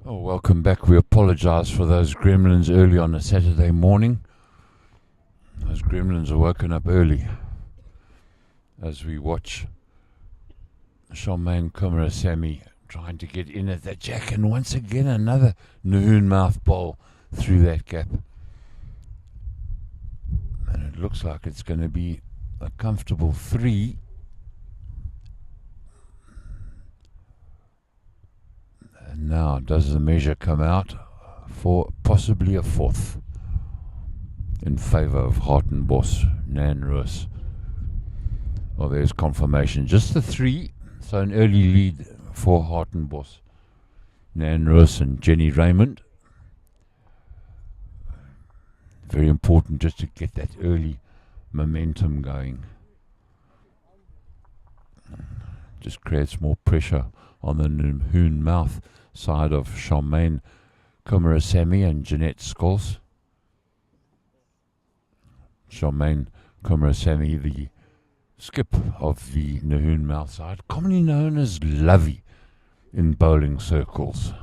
Oh, welcome back. We apologise for those gremlins early on a Saturday morning. Those gremlins are woken up early as we watch Charmaine Kumarasamy trying to get in at that jack, and once again another Nahoon mouth bowl through that gap. And it looks like it's going to be a comfortable 3. And now, does the measure come out for possibly a 4th in favour of Hartenbos, Nahoon? Well, there's confirmation. Just the 3, so an early lead for Hartenbos, Nahoon and Jenny Raymond. Very important just to get that early momentum going. Just creates more pressure on the Nahoon mouth side of Charmaine Kumarasamy and Jeanette Scholes. Charmaine Kumarasamy, the skip of the Nahoon mouth side, commonly known as Lovey in bowling circles.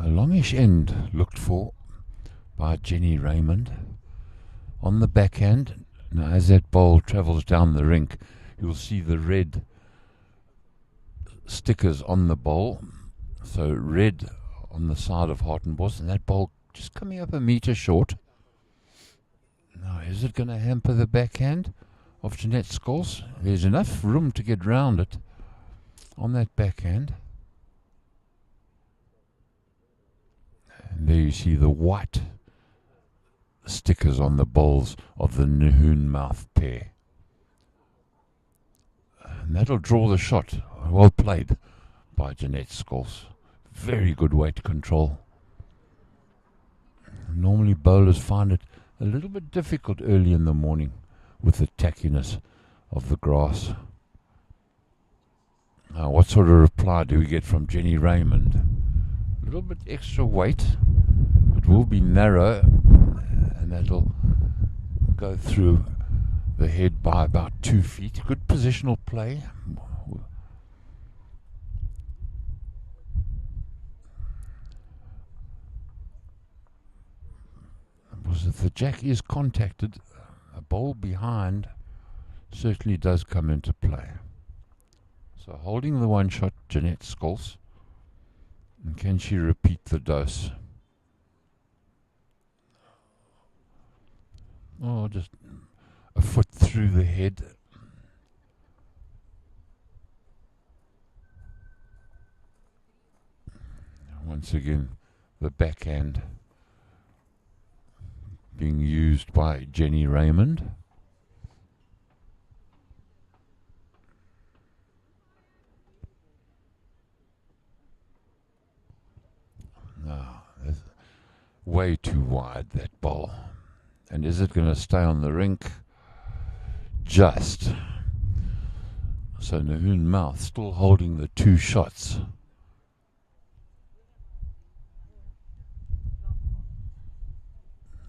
A longish end looked for by Jenny Raymond on the backhand. Now, as that ball travels down the rink, you'll see the red stickers on the bowl. So red on the side of Hartenbos, and that ball just coming up a metre short. Now, is it going to hamper the backhand of Jeanette Scholes? There's enough room to get round it on that backhand. And there you see the white stickers on the bowls of the Nahoon mouth pair. And that'll draw the shot. Well played by Jeanette Scholes. Very good weight control. Normally bowlers find it a little bit difficult early in the morning with the tackiness of the grass. Now, what sort of reply do we get from Jenny Raymond? A little bit extra weight. It will be narrow, and that'll go through the head by about 2 feet. Good positional play. Because if the jack is contacted, a bowl behind certainly does come into play. So holding the one shot, Jeanette Scholes. And can she repeat the dose? Oh, just a foot through the head. Once again, the backhand being used by Jenny Raymond. No, that's way too wide, that ball. And is it going to stay on the rink? Just. So Nahoon mouth still holding the 2 shots.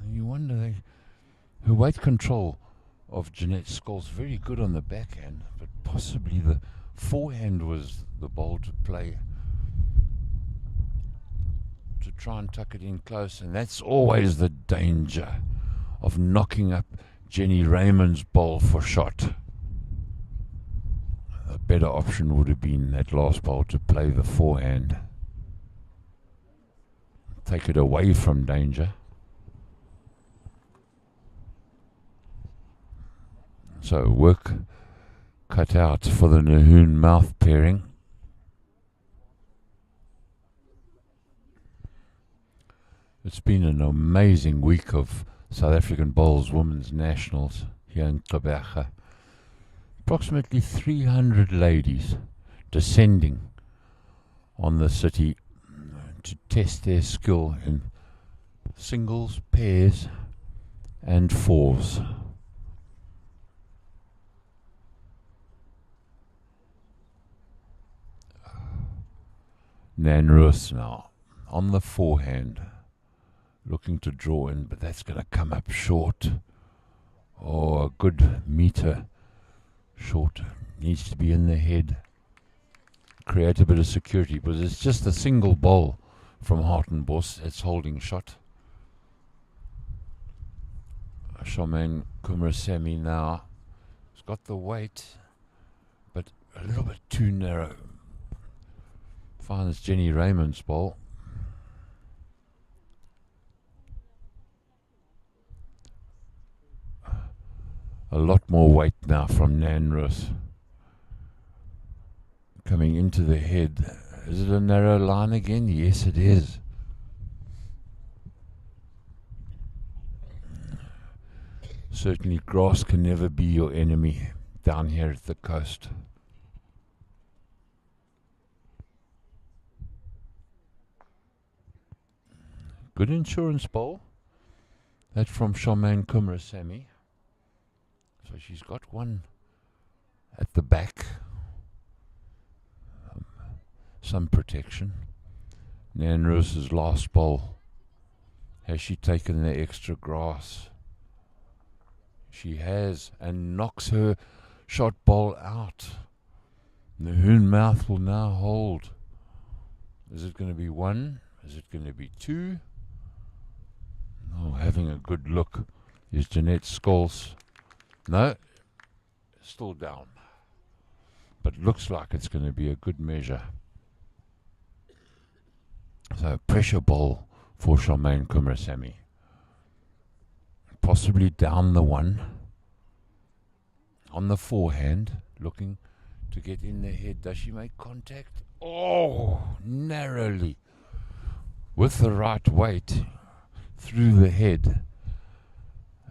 And you wonder, her weight control of Jeanette Scholes very good on the backhand, but possibly the forehand was the bowl to play, to try and tuck it in close, and that's always the danger of knocking up Jenny Raymond's bowl for shot. A better option would have been that last bowl to play the forehand. Take it away from danger. So work cut out for the Nahoon mouth pairing. It's been an amazing week of South African bowls, women's nationals here in Gqeberha. Approximately 300 ladies descending on the city to test their skill in singles, pairs and fours. Nahoon now on the forehand. looking to draw in, but that's going to come up short. Oh, a good meter short. Needs to be in the head. Create a bit of security, but it's just a single bowl from Hartenbos. It's holding shot. Charmaine Kumrasemi now. It's got the weight, but a little bit too narrow. Finds Jenny Raymond's bowl. A lot more weight now from Nanrus. Coming into the head. Is it a narrow line again? Yes, it is. Certainly grass can never be your enemy down here at the coast. Good insurance bowl. That's from Charmaine Kumrasemi. So she's got one at the back. Some protection. Nanrus's last bowl. Has she taken the extra grass? She has, and knocks her shot bowl out. Nahoon mouth will now hold. Is it going to be one? Is it going to be two? Oh, having a good look is Jeanette Scholes. No, still down. But looks like it's going to be a good measure. So pressure bowl for Charmaine Kumrasemi. Possibly down the one. On the forehand, looking to get in the head. Does she make contact? Oh, narrowly. With the right weight through the head.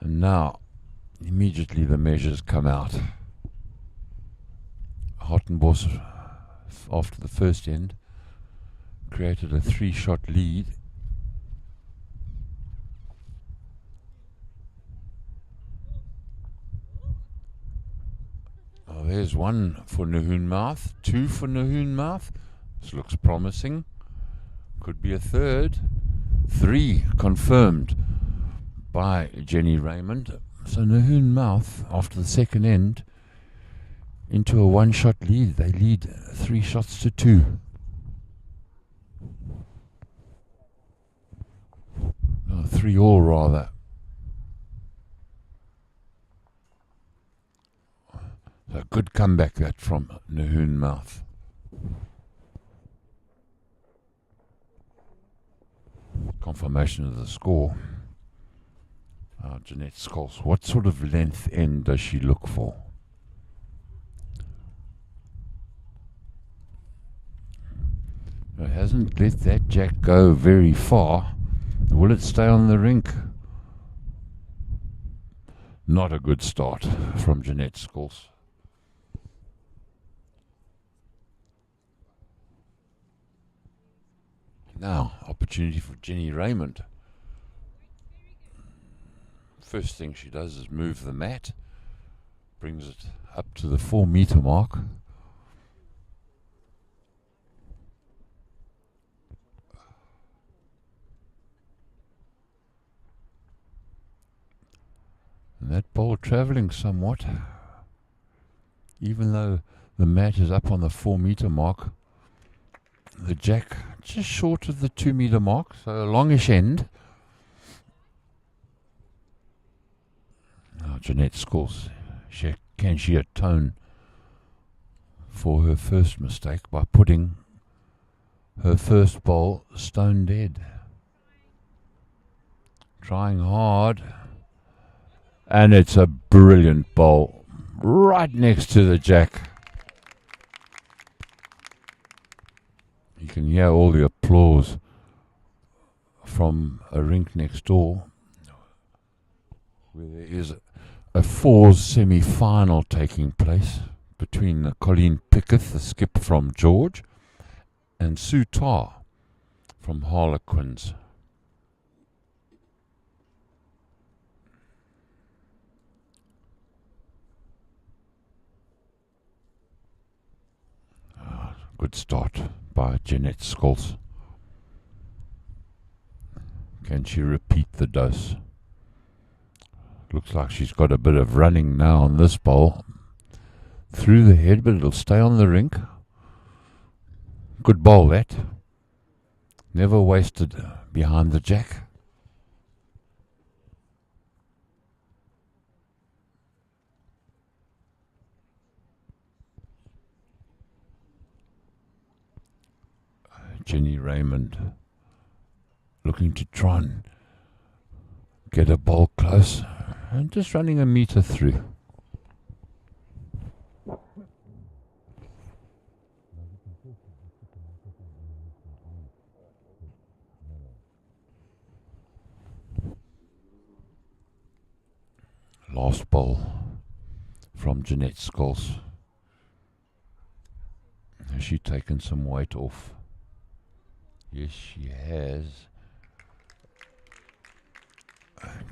And now, immediately the measures come out. Hartenbos, after the first end, created a 3-shot lead. Oh, there's one for Nahoon mouth, 2 for Nahoon mouth. This looks promising. Could be a third. 3 confirmed by Jenny Raymond. So Nahoon mouth, after the second end, into a 1-shot lead. They lead 3 shots to 2. Oh, 3 all rather. So a good comeback that from Nahoon mouth. Confirmation of the score. Jeanette Scholes. What sort of length end does she look for? It hasn't let that jack go very far. Will it stay on the rink? Not a good start from Jeanette Scholes. Now, opportunity for Jenny Raymond. First thing she does is move the mat, brings it up to the 4-meter mark. And that ball travelling somewhat, even though the mat is up on the 4-meter mark. The jack just short of the 2-meter mark, so a longish end. Now Jeanette Scholes, can she atone for her first mistake by putting her first bowl stone dead? Trying hard, and it's a brilliant bowl right next to the jack. You can hear all the applause from a rink next door, where there is a fours semi-final taking place between Colleen Pickett, the skip from George, and Sue Tarr from Harlequins. Good start by Jeanette Scholes. Can she repeat the dose? Looks like she's got a bit of running now on this bowl. Through the head, but it'll stay on the rink. Good bowl, that. Never wasted behind the jack. Jenny Raymond looking to try and get a bowl close and just running a meter through. Last bowl from Jeanette Scholes. Has she taken some weight off? Yes, she has.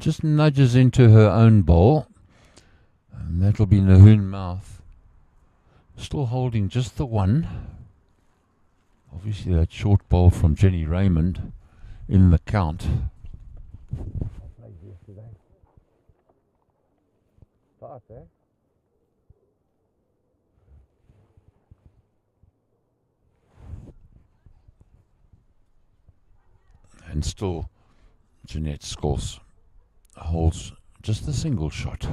Just nudges into her own bowl. And that'll be Nahoon mouth. Still holding just the one. Obviously that short bowl from Jenny Raymond in the count. And still Jeanette Scholes holds just the single shot.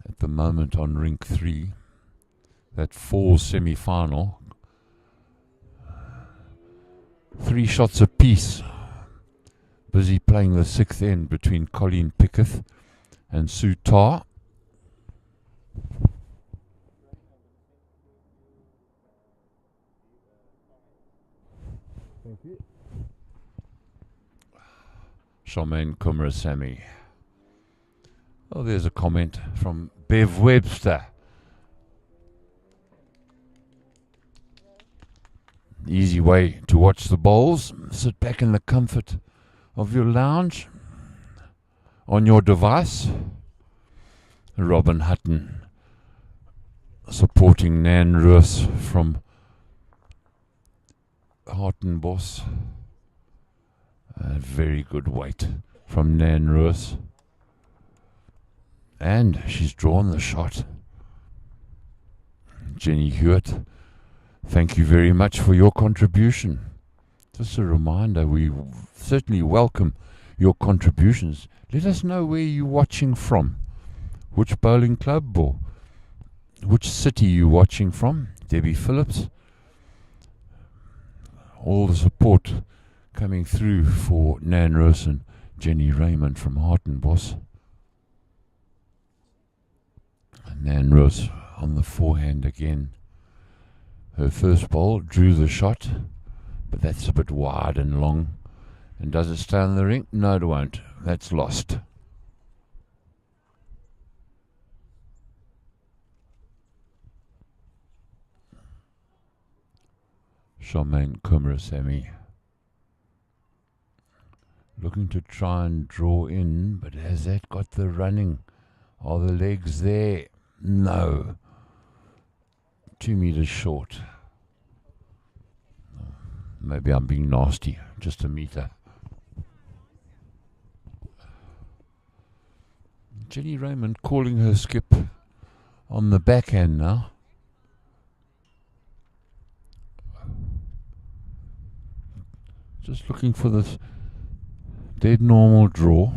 At the moment on rink 3, that 4 semi-final, 3 shots apiece. Busy playing the 6th end between Colleen Pickett and Sue Tarr. Thank you. Charmaine Kumarasamy. Oh, there's a comment from Bev Webster. Easy way to watch the bowls. Sit back in the comfort of your lounge on your device. Robin Hutton supporting Nan Roos from Hartenbos. A very good weight from Nan Roos. And she's drawn the shot. Jenny Hewitt, thank you very much for your contribution. Just a reminder, we certainly welcome your contributions. Let us know where you're watching from. Which bowling club or which city you're watching from. Debbie Phillips. All the support coming through for Nan Roos and Jenny Raymond from Hartenbos. And Nan Roos on the forehand again. Her first bowl drew the shot, but that's a bit wide and long. And does it stay on the ring? No, it won't. That's lost. Charmaine Kumarasamy looking to try and draw in, but has that got the running? Are the legs there? No. 2 meters short. Maybe I'm being nasty. Just a meter. Jenny Raymond calling her skip on the backhand now. Just looking for this dead normal draw.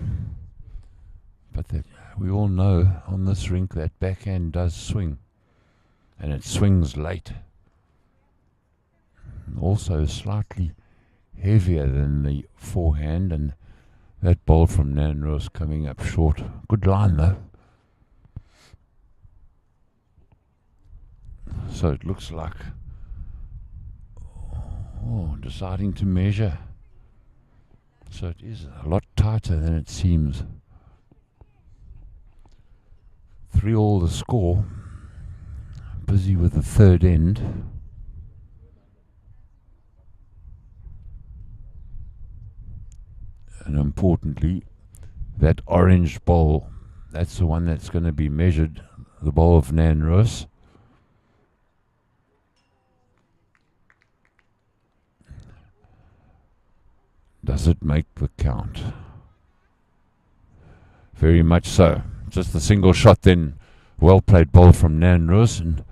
But that we all know on this rink that backhand does swing. And it swings late. Also slightly heavier than the forehand, and that bowl from Nan Roos coming up short. Good line though. So it looks like deciding to measure. So it is a lot tighter than it seems. 3-all the score. Busy with the third end. And importantly, that orange bowl, that's the one that's going to be measured, the bowl of Nan Roos. Does it make the count? Very much so. Just a single shot then. Well played ball from Nahoon, and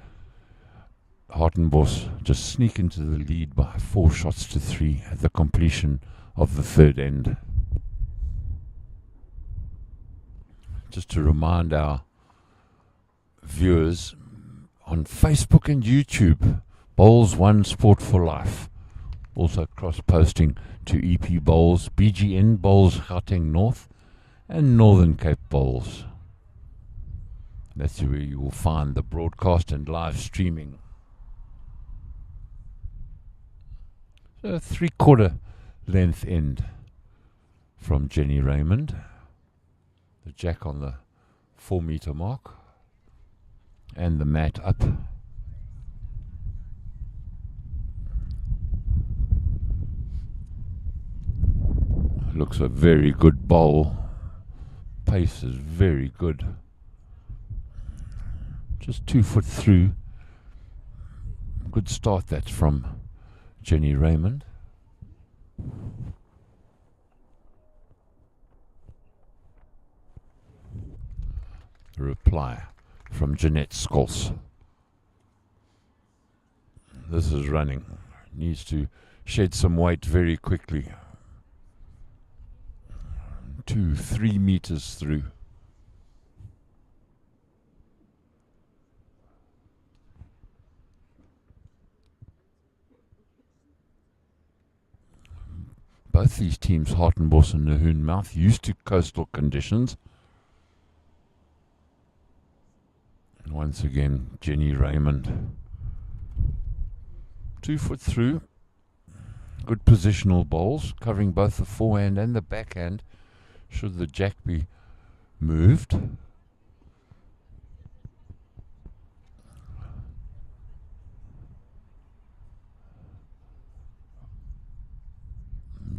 Hartenbos just sneak into the lead by 4 shots to 3 at the completion of the third end. Just to remind our viewers on Facebook and YouTube, Bowls 1 Sport for Life. Also cross-posting to EP Bowls, BGN Bowls Gauteng North and Northern Cape Bowls. That's where you will find the broadcast and live streaming. So 3/4 length end from Jenny Raymond. The jack on the 4-meter mark and the mat up. Looks a very good bowl. Pace is very good. Just 2 foot through. Good start that's from Jenny Raymond. A reply from Jeanette Skols. This is running. Needs to shed some weight very quickly. 2-3 meters through. Both these teams, Hartenbos and Nahoon Mouth, used to coastal conditions. And once again, Jenny Raymond. 2 foot through. Good positional bowls, covering both the forehand and the backhand, should the jack be moved.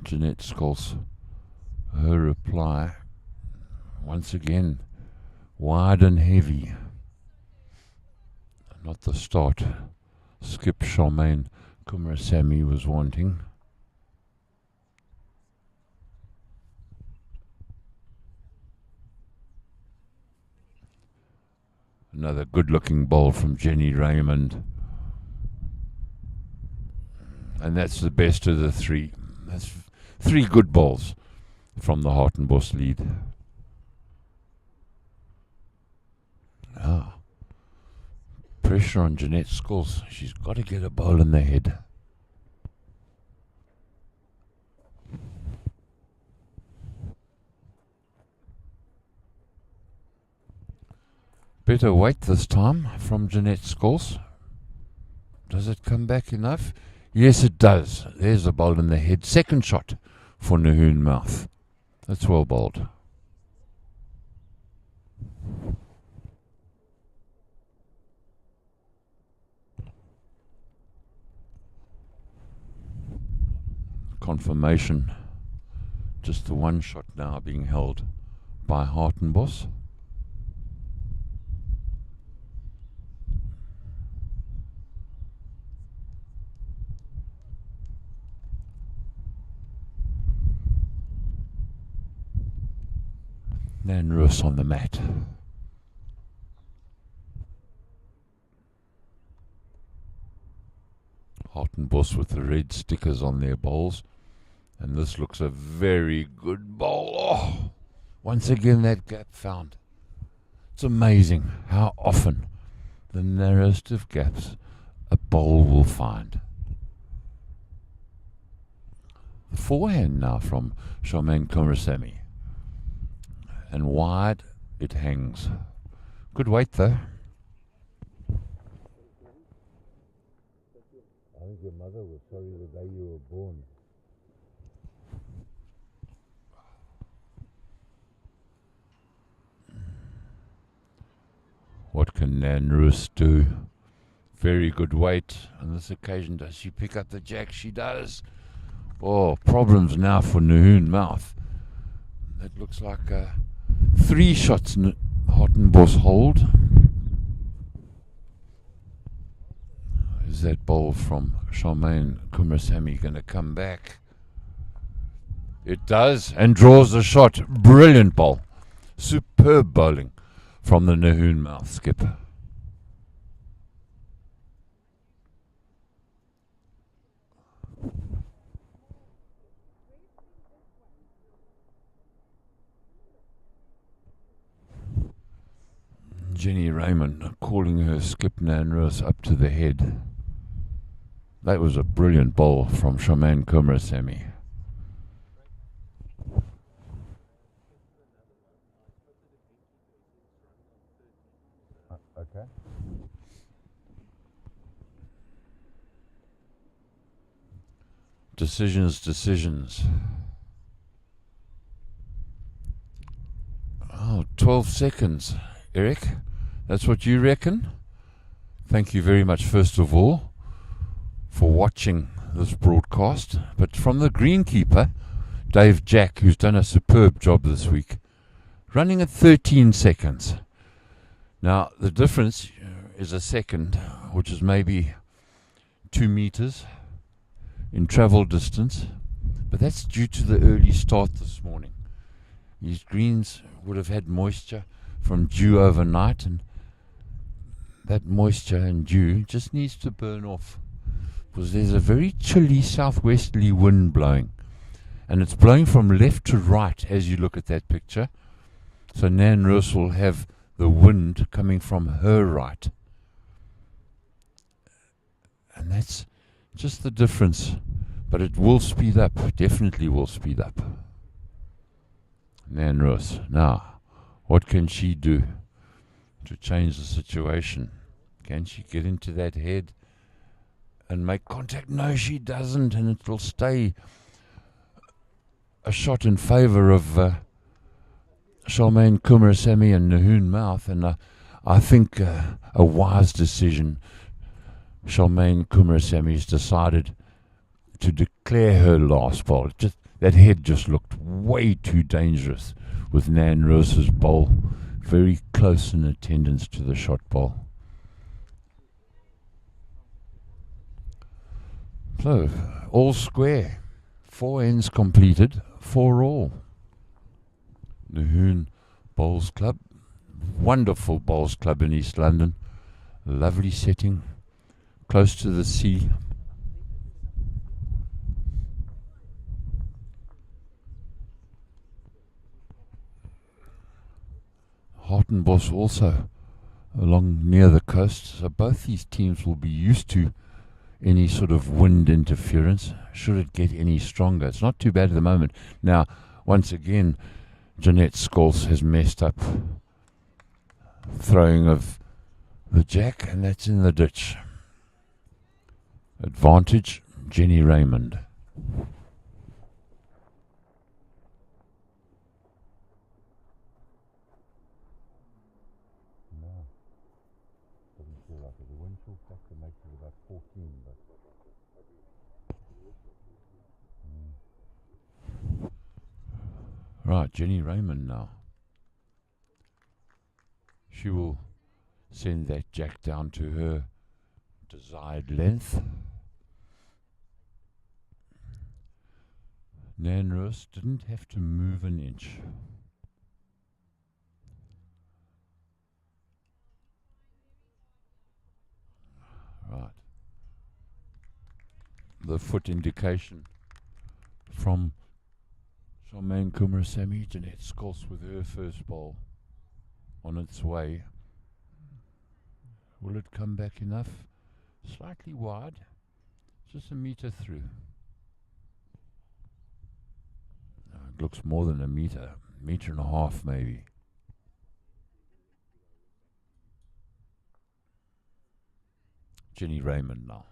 Jeanette Skols, her reply, once again, wide and heavy. Not the start Skip Charmaine Kumarasamy was wanting. Another good-looking bowl from Jenny Raymond. And that's the best of the 3. That's 3 good bowls from the Hartenbos lead. Pressure on Jeanette Skols. She's got to get a bowl in the head. Better weight this time from Jeanette Skols. Does it come back enough? Yes, it does. There's a bowl in the head. Second shot for Nahoon Mouth. That's well bowled. Confirmation. Just the 1 shot now being held by Hartenbos. Nahoon on the mat. Hartenbos with the red stickers on their bowls. And this looks a very good bowl. Oh, once again that gap found. It's amazing how often the narrowest of gaps a bowl will find. The forehand now from Charmaine Kumarasamy. And wide it hangs. Good weight though. I think your mother was sorry the day you were born. What can Nahoon do? Very good weight on this occasion. Does she pick up the jack? She does. Oh, problems now for Nahoon Mouth. That looks like 3 shots Hartenbos hold. Is that bowl from Charmaine Kumarasamy going to come back? It does, and draws the shot. Brilliant bowl. Superb bowling from the Nahoon mouth skipper. Jenny Raymond calling her skip Nanrus up to the head. That was a brilliant bowl from Shaman Kumarasamy. Okay. Decisions. Oh, 12 seconds. Eric, that's what you reckon? Thank you very much, first of all, for watching this broadcast. But from the greenkeeper, Dave Jack, who's done a superb job this week, running at 13 seconds. Now, the difference is a second, which is maybe 2 meters in travel distance, but that's due to the early start this morning. These greens would have had moisture from dew overnight, and that moisture and dew just needs to burn off, because there's a very chilly southwesterly wind blowing, and it's blowing from left to right as you look at that picture. So Nan Roos will have the wind coming from her right, and that's just the difference. But it will speed up, definitely will speed up. Nan Roos. Now, what can she do to change the situation? Can she get into that head and make contact? No, she doesn't, and it will stay a shot in favour of Charmaine Kumarasamy and Nahoon Mouth, and I think a wise decision. Charmaine Kumarasamy's decided to declare her last bowl. That head just looked way too dangerous with Nan Roos's bowl very close in attendance to the shot bowl. So, all square. 4 ends completed, 4 all. Nahoon Bowls Club. Wonderful bowls club in East London. Lovely setting, close to the sea. Hartenbos also along near the coast, so both these teams will be used to any sort of wind interference, should it get any stronger. It's not too bad at the moment. Now, once again, Jeanette Scholes has messed up throwing of the jack, and that's in the ditch. Advantage, Jenny Raymond. The wind chill factor makes it about 14, but right, Jenny Raymond now. She will send that jack down to her desired length. Nan Roos didn't have to move an inch. Right. The foot indication from Charmaine Kumarasamy. Jeanette Scholes with her first ball on its way. Will it come back enough? Slightly wide, just a metre through. No, it looks more than a metre and a half maybe. Jenny Raymond now.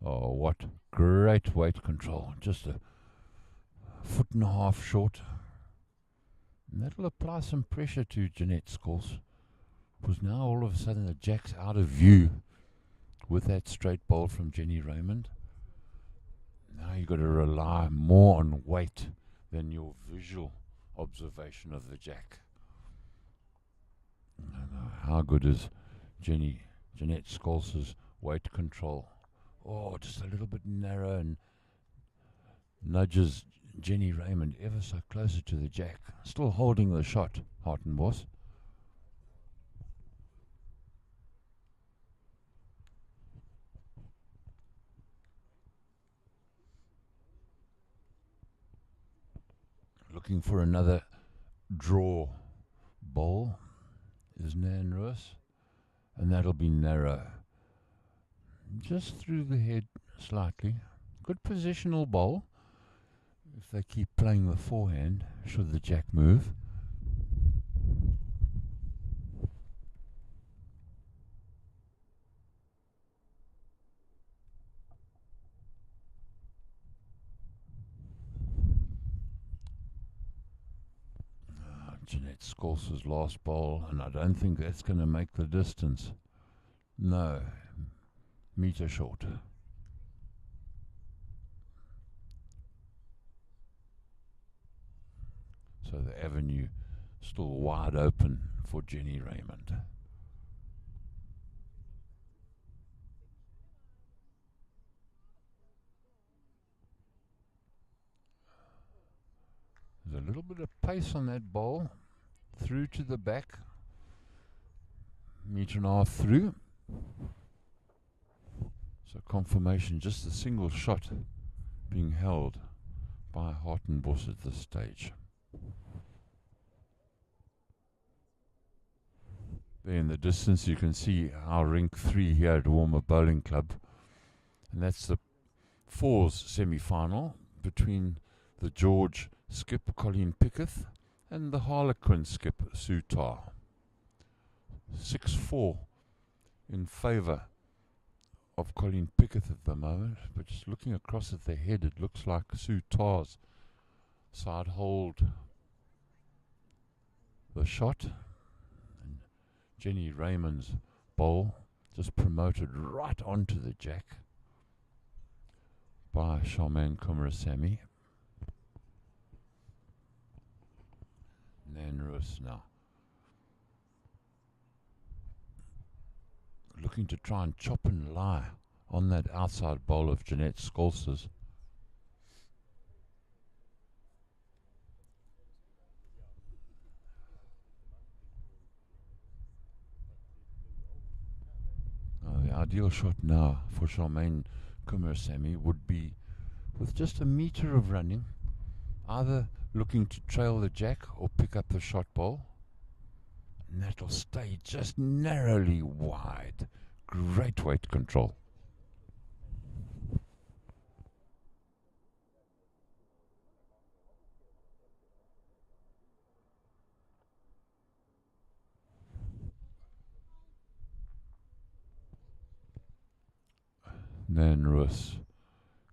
Oh, what great weight control. Just a foot and a half short. And that'll apply some pressure to Jeanette Scholes, because now all of a sudden the jack's out of view with that straight bowl from Jenny Raymond. Now you've got to rely more on weight than your visual observation of the jack. How good is Jenny Jeanette Scholz's weight control. Oh, just a little bit narrow and nudges Jenny Raymond ever so closer to the jack. Still holding the shot, Hartenbos. Looking for another draw bowl is Nan Roos, and that'll be narrow. Just through the head slightly. Good positional bowl if they keep playing the forehand, should the jack move. Jeanette Scholz's last bowl, and I don't think that's going to make the distance. No, meter short. So the avenue still wide open for Jenny Raymond. There's a little bit of pace on that bowl. Through to the back. Meter and a half through. So confirmation, just a single shot being held by Hartenbos at this stage. There in the distance you can see our rink 3 here at Warmer Bowling Club. And that's the fours semi-final between the George skip Colleen Picketh and the Harlequin skip Sue Tarr. 6-4 in favour of Colleen Picketh at the moment, but just looking across at the head, it looks like Sue Tarr's side hold the shot, and Jenny Raymond's bowl just promoted right onto the jack by Charmaine Kumarasamy. Nan Roos now looking to try and chop and lie on that outside bowl of Jeanette Scholz's. The ideal shot now for Charmaine Kumarasamy would be with just a meter of running, either looking to trail the jack or pick up the shot ball. And that'll stay just narrowly wide. Great weight control. Nan Roos,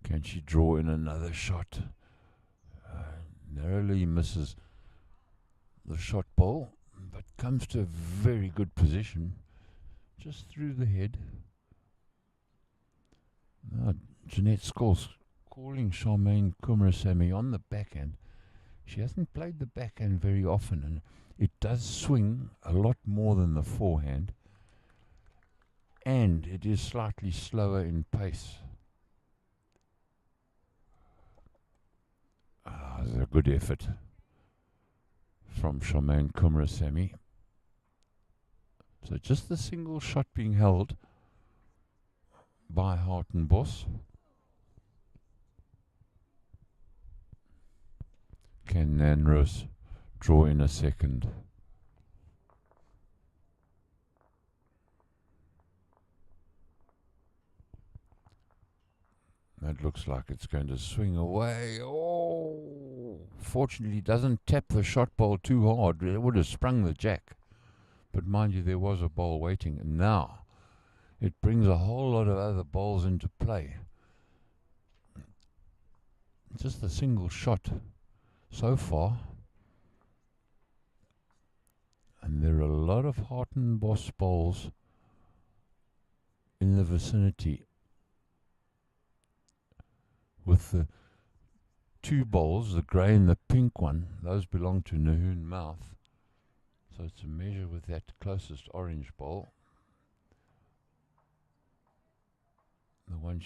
can she draw in another shot? Narrowly misses the shot ball, but comes to a very good position just through the head. Now Jeanette Scholz calling Charmaine Kumarasamy on the backhand. She hasn't played the backhand very often, and it does swing a lot more than the forehand, and it is slightly slower in pace. It's a good effort from Charmaine Kumarasamy. So just the single shot being held by Hartenbos. Can Nan Roos draw in a second? That looks like it's going to swing away. Oh, fortunately doesn't tap the shot ball too hard. It would have sprung the jack. But mind you, there was a ball waiting. And now it brings a whole lot of other balls into play. Just a single shot so far. And there are a lot of Hartenbos balls in the vicinity. With the two bowls, the grey and the pink one, those belong to Nahoon Mouth. So it's a measure with that closest orange bowl. The one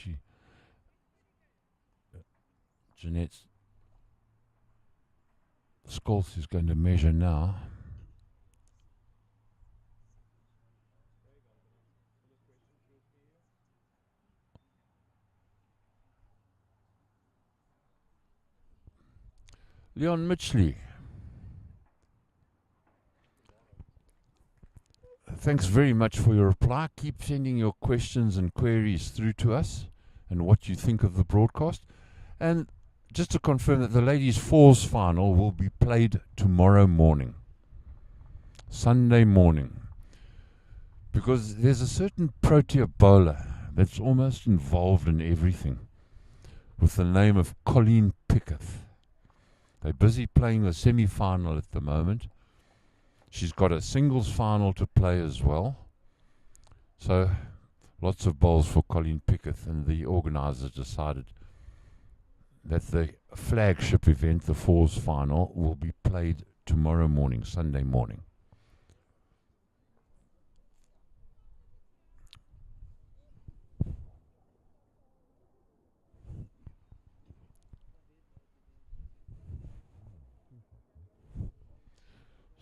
Jeanette Scholz is going to measure now. Leon Mitchley, thanks very much for your reply. Keep sending your questions and queries through to us and what you think of the broadcast. And just to confirm that the ladies' fours final will be played tomorrow morning, Sunday morning, because there's a certain Protea bowler that's almost involved in everything with the name of Colleen Picketh. They're busy playing the semi-final at the moment. She's got a singles final to play as well. So lots of bowls for Colleen Picketh, and the organisers decided that the flagship event, the fours final, will be played tomorrow morning, Sunday morning.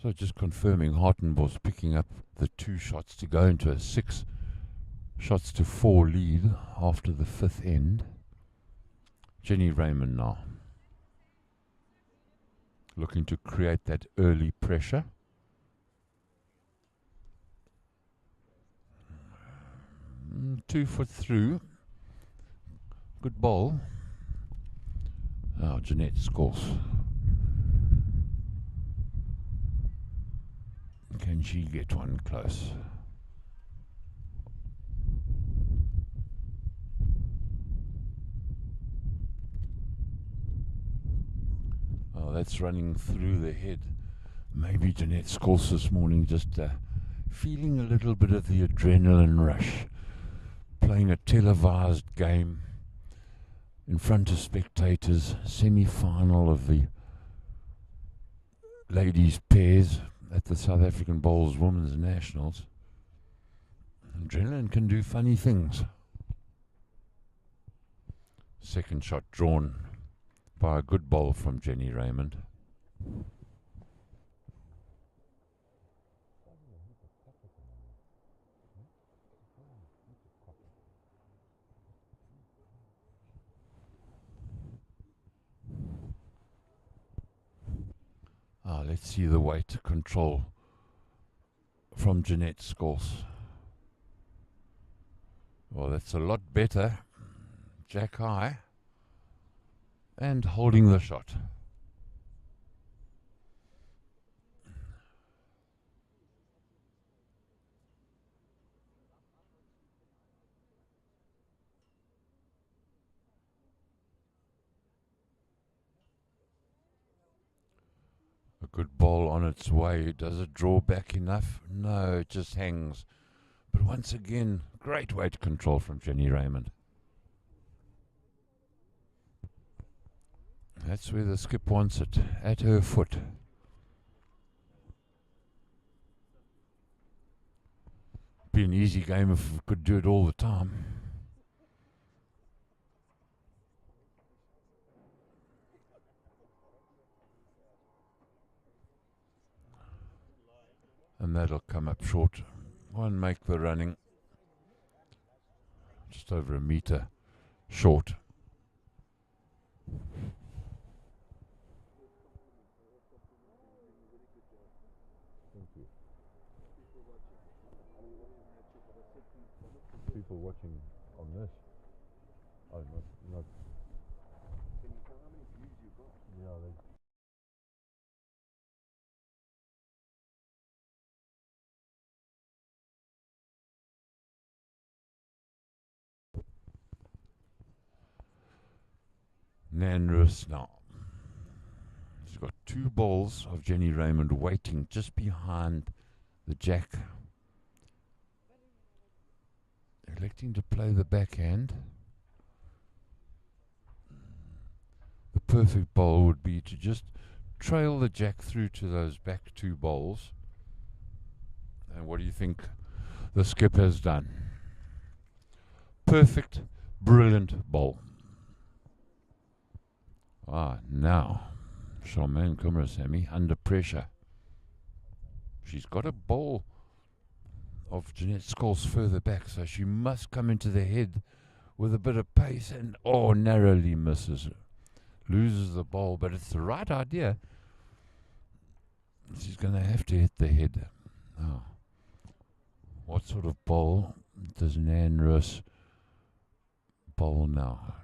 So just confirming, Hartenbos picking up the 2 shots to go into a 6 shots to 4 lead after the 5th end. Jenny Raymond now looking to create that early pressure. Two foot through. Good ball. Oh, Jeanette Scholz. Can she get one close? Oh, that's running through the head. Maybe Jeanette Scholz this morning just feeling a little bit of the adrenaline rush. Playing a televised game in front of spectators, semi-final of the ladies' pairs at the South African Bowls Women's Nationals. Adrenaline can do funny things. Second shot drawn by a good bowl from Jenny Raymond. Let's see the weight control from Jeanette Scholz. Well, that's a lot better. Jack high and holding the shot. A good ball on its way. Does it draw back enough? No, it just hangs. But once again, great weight control from Jenny Raymond. That's where the skip wants it, at her foot. Be an easy game if we could do it all the time. And that'll come up short. One make the running. Just over a metre short. Thank you. People watching on this. Oh, not. Can you tell how many views you got? Yeah, Nanrus now. She's got 2 balls of Jenny Raymond waiting just behind the jack. Electing to play the backhand. The perfect bowl would be to just trail the jack through to those back 2 bowls. And what do you think the skip has done? Perfect Brilliant bowl. Now Charmaine Kumarasamy under pressure. She's got a bowl of Jeanette Scholes further back, so she must come into the head with a bit of pace, and narrowly misses. Loses the bowl, but it's the right idea. She's going to have to hit the head. What sort of bowl does Nan Roos bowl now?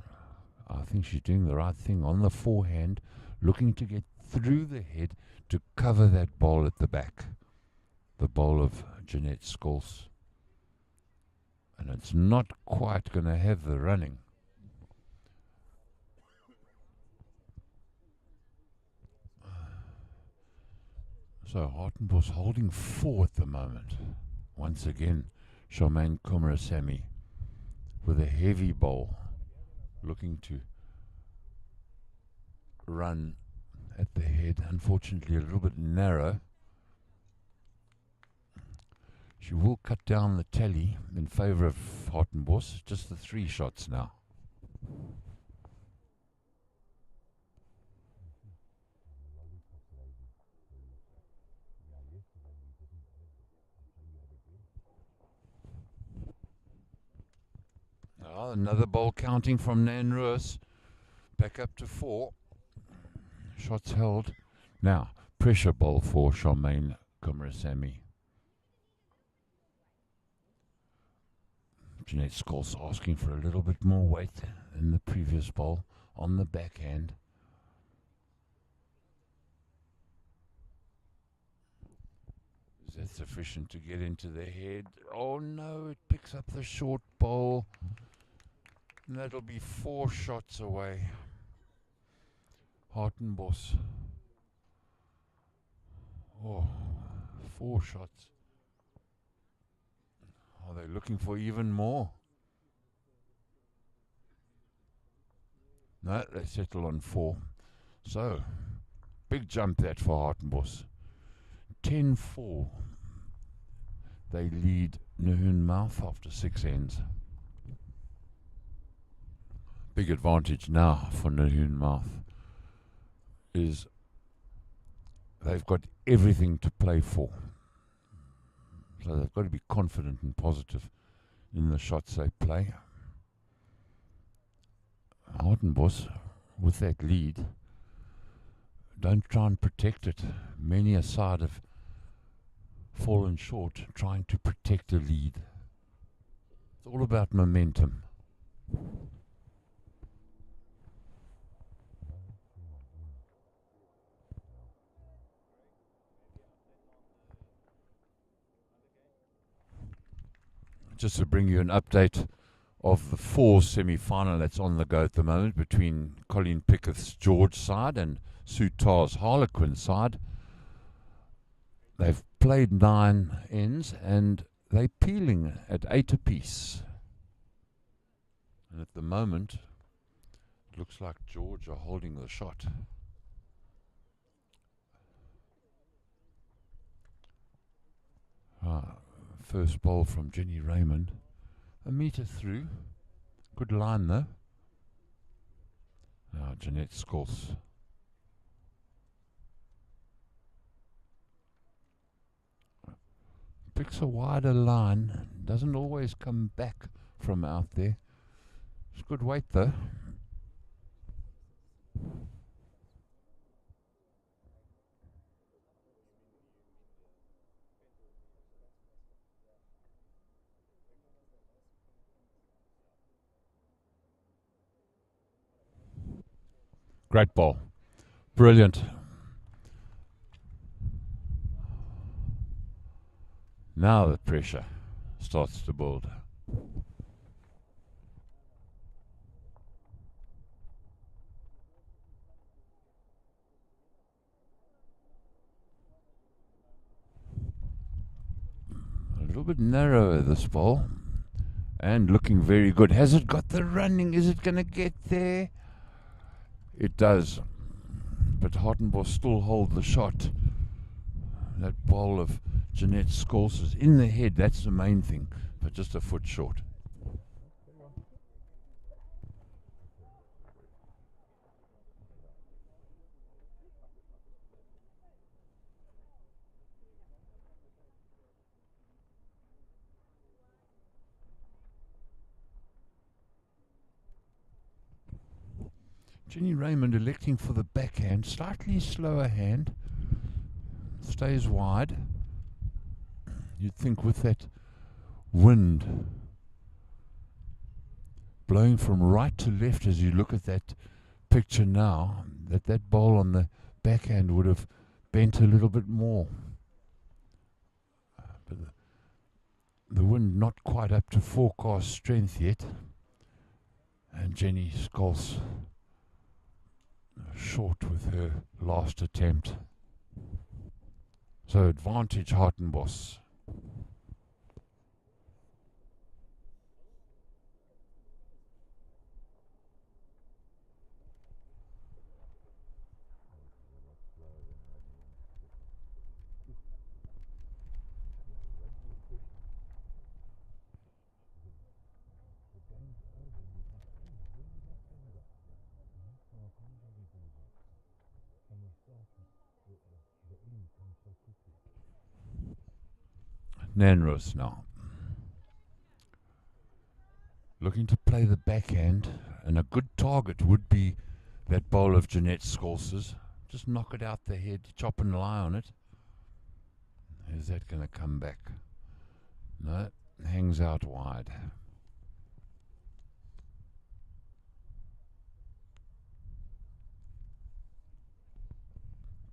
I think she's doing the right thing on the forehand, looking to get through the head to cover that bowl at the back. The bowl of Jeanette Scholes. And it's not quite going to have the running. So Hartenbos holding 4 at the moment. Once again, Charmaine Kumarasamy with a heavy bowl, looking to run at the head. Unfortunately, a little bit narrow. She will cut down the tally in favour of Hartenbos. Just the 3 shots now. Another bowl counting from Nan Roos. Back up to 4. Shots held. Now, pressure bowl for Charmaine Kumarasamy. Jeanette Scholes asking for a little bit more weight than the previous bowl on the backhand. Is that sufficient to get into the head? Oh no, it picks up the short bowl. And that'll be 4 shots away. Hartenbos. 4 shots. Are they looking for even more? No, they settle on 4. So, big jump that for Hartenbos. 10-4. They lead Nahoon Mouth after 6 ends. Big advantage now for Nahoon Mouth is they've got everything to play for. So they've got to be confident and positive in the shots they play. Hartenbos, with that lead, don't try and protect it. Many a side have fallen short trying to protect a lead. It's all about momentum. Just to bring you an update of the 4 semi-final that's on the go at the moment between Colleen Pickett's George side and Sue Tarr's Harlequin side. They've played 9 ends and they're peeling at 8 apiece. And at the moment, it looks like George are holding the shot. First bowl from Jenny Raymond. A metre through. Good line though. Now Jeanette Scholes. Picks a wider line. Doesn't always come back from out there. It's good weight though. Great ball. Brilliant. Now the pressure starts to build. A little bit narrower this ball. And looking very good. Has it got the running? Is it going to get there? It does, but Hartenbos still hold the shot. That ball of Jeanette Scholes is in the head, that's the main thing, but just a foot short. Jenny Raymond electing for the backhand, slightly slower hand, stays wide. You'd think with that wind blowing from right to left as you look at that picture now, that bowl on the backhand would have bent a little bit more. But the wind not quite up to forecast strength yet. And Jenny Scholz short with her last attempt. So advantage Hartenbos. Nanros now. Looking to play the backhand, and a good target would be that bowl of Jeanette Scholz's. Just knock it out the head, chop and lie on it. Is that going to come back? No, hangs out wide.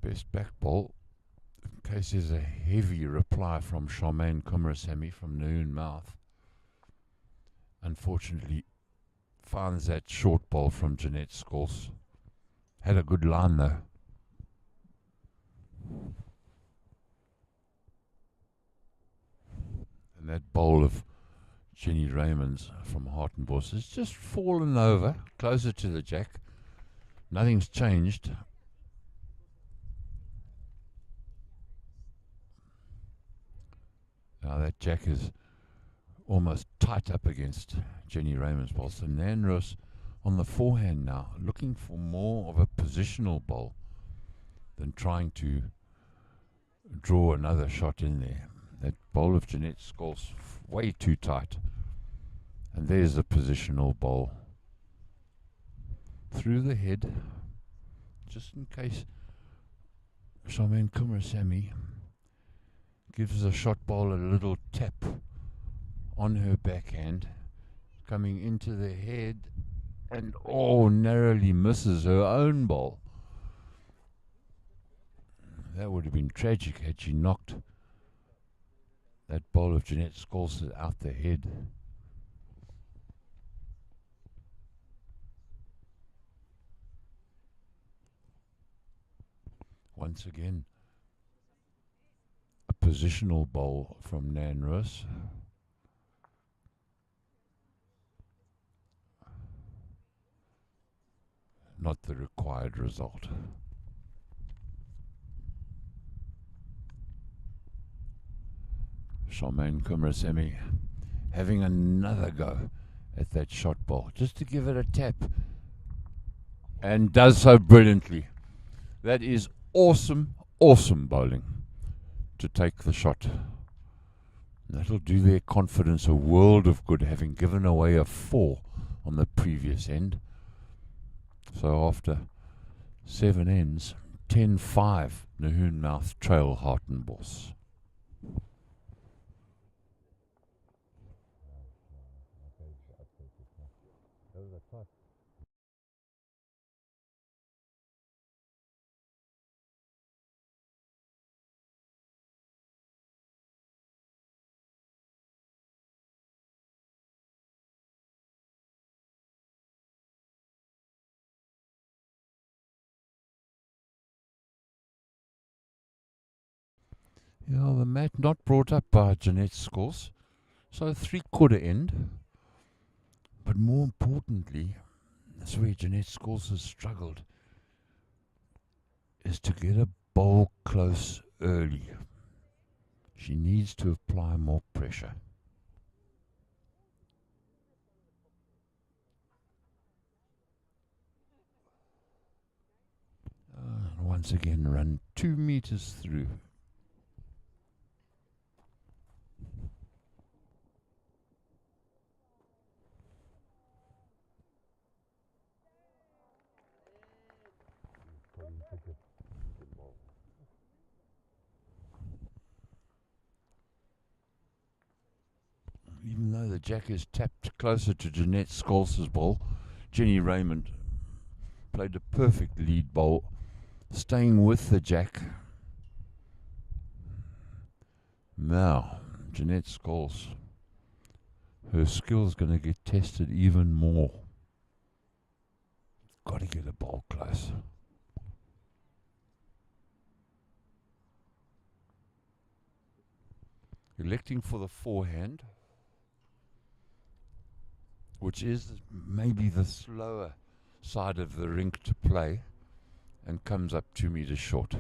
Best back ball. In case there's a heavy reply from Charmaine Kumrasamy from Nahoon Mouth. Unfortunately, finds that short ball from Jeanette Scholz. Had a good line though. And that bowl of Jenny Raymond's from Hartenbos has just fallen over, closer to the jack. Nothing's changed. Now that jack is almost tight up against Jenny Raymond's bowl. So Nanros on the forehand now, looking for more of a positional bowl than trying to draw another shot in there. That bowl of Jeanette Scholz way too tight. And there's the positional bowl. Through the head, just in case Charmaine Kumrasamy gives the shot ball a little tap on her backhand, coming into the head, and narrowly misses her own ball. That would have been tragic had she knocked that ball of Jeanette Scholz out the head. Once again, a positional bowl from Nanros. Not the required result. Charmaine Kumrasamy having another go at that shot ball, just to give it a tap, and does so brilliantly. That is awesome, awesome bowling to take the shot. That'll do their confidence a world of good, having given away a 4 on the previous end. So after 7 ends, 10-5, Nahoon Mouth trail Hartenbos. Yeah, the mat not brought up by Jeanette Scholz, so 3/4 end. But more importantly, that's where Jeanette Scholz has struggled, is to get a bowl close early. She needs to apply more pressure. Once again, run 2 meters through. jack is tapped closer to Jeanette Scholz's ball. Jenny Raymond played a perfect lead bowl, staying with the jack. Now, Jeanette Scholz, her skill's going to get tested even more. Got to get a bowl close. Electing for the forehand, which is maybe the slower side of the rink to play, and comes up 2 meters short.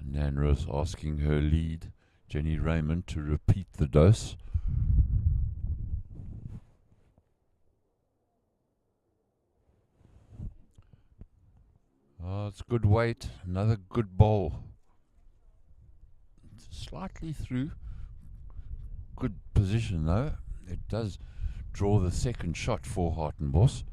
Nan Rose asking her lead, Jenny Raymond, to repeat the dose. Oh, it's good weight. Another good bowl. Slightly through. Good position though. It does draw the second shot for Hartenbos.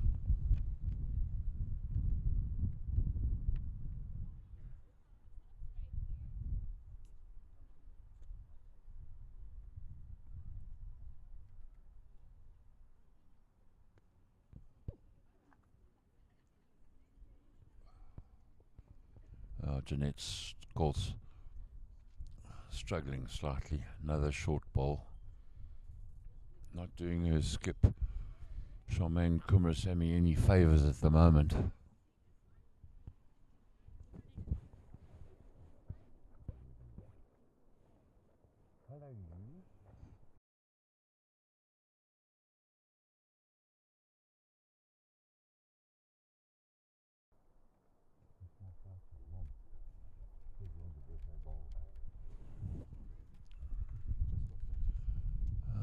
Jeanette Scholz struggling slightly. Another short bowl. Not doing her skip, Charmaine Kumrasamy, any favours at the moment.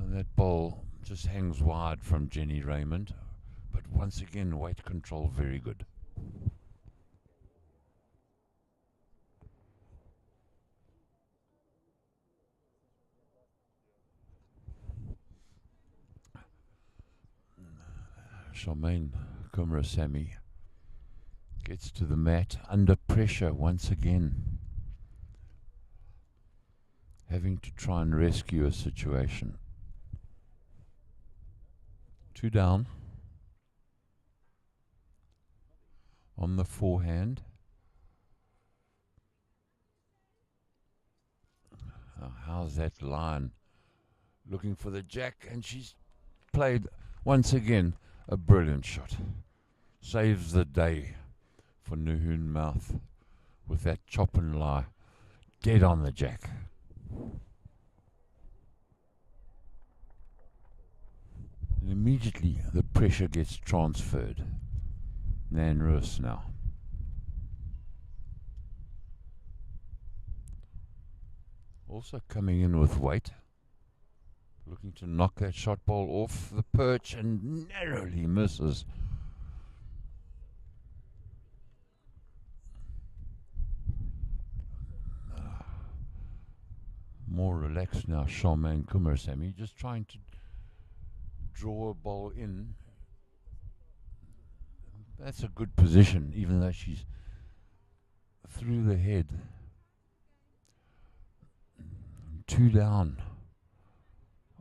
That ball just hangs wide from Jenny Raymond, but once again, weight control very good. Charmaine Kumrasamy gets to the mat under pressure once again, having to try and rescue a situation. 2 down on the forehand. How's that line? Looking for the jack, and she's played once again a brilliant shot. Saves the day for Nahoon Mouth with that chop and lie dead on the jack. And immediately the pressure gets transferred. Nan Roos now. Also coming in with weight. Looking to knock that shot ball off the perch and narrowly misses. More relaxed now, Charmaine Kumrasamy, just trying to draw a ball in. That's a good position, even though she's through the head. 2 down.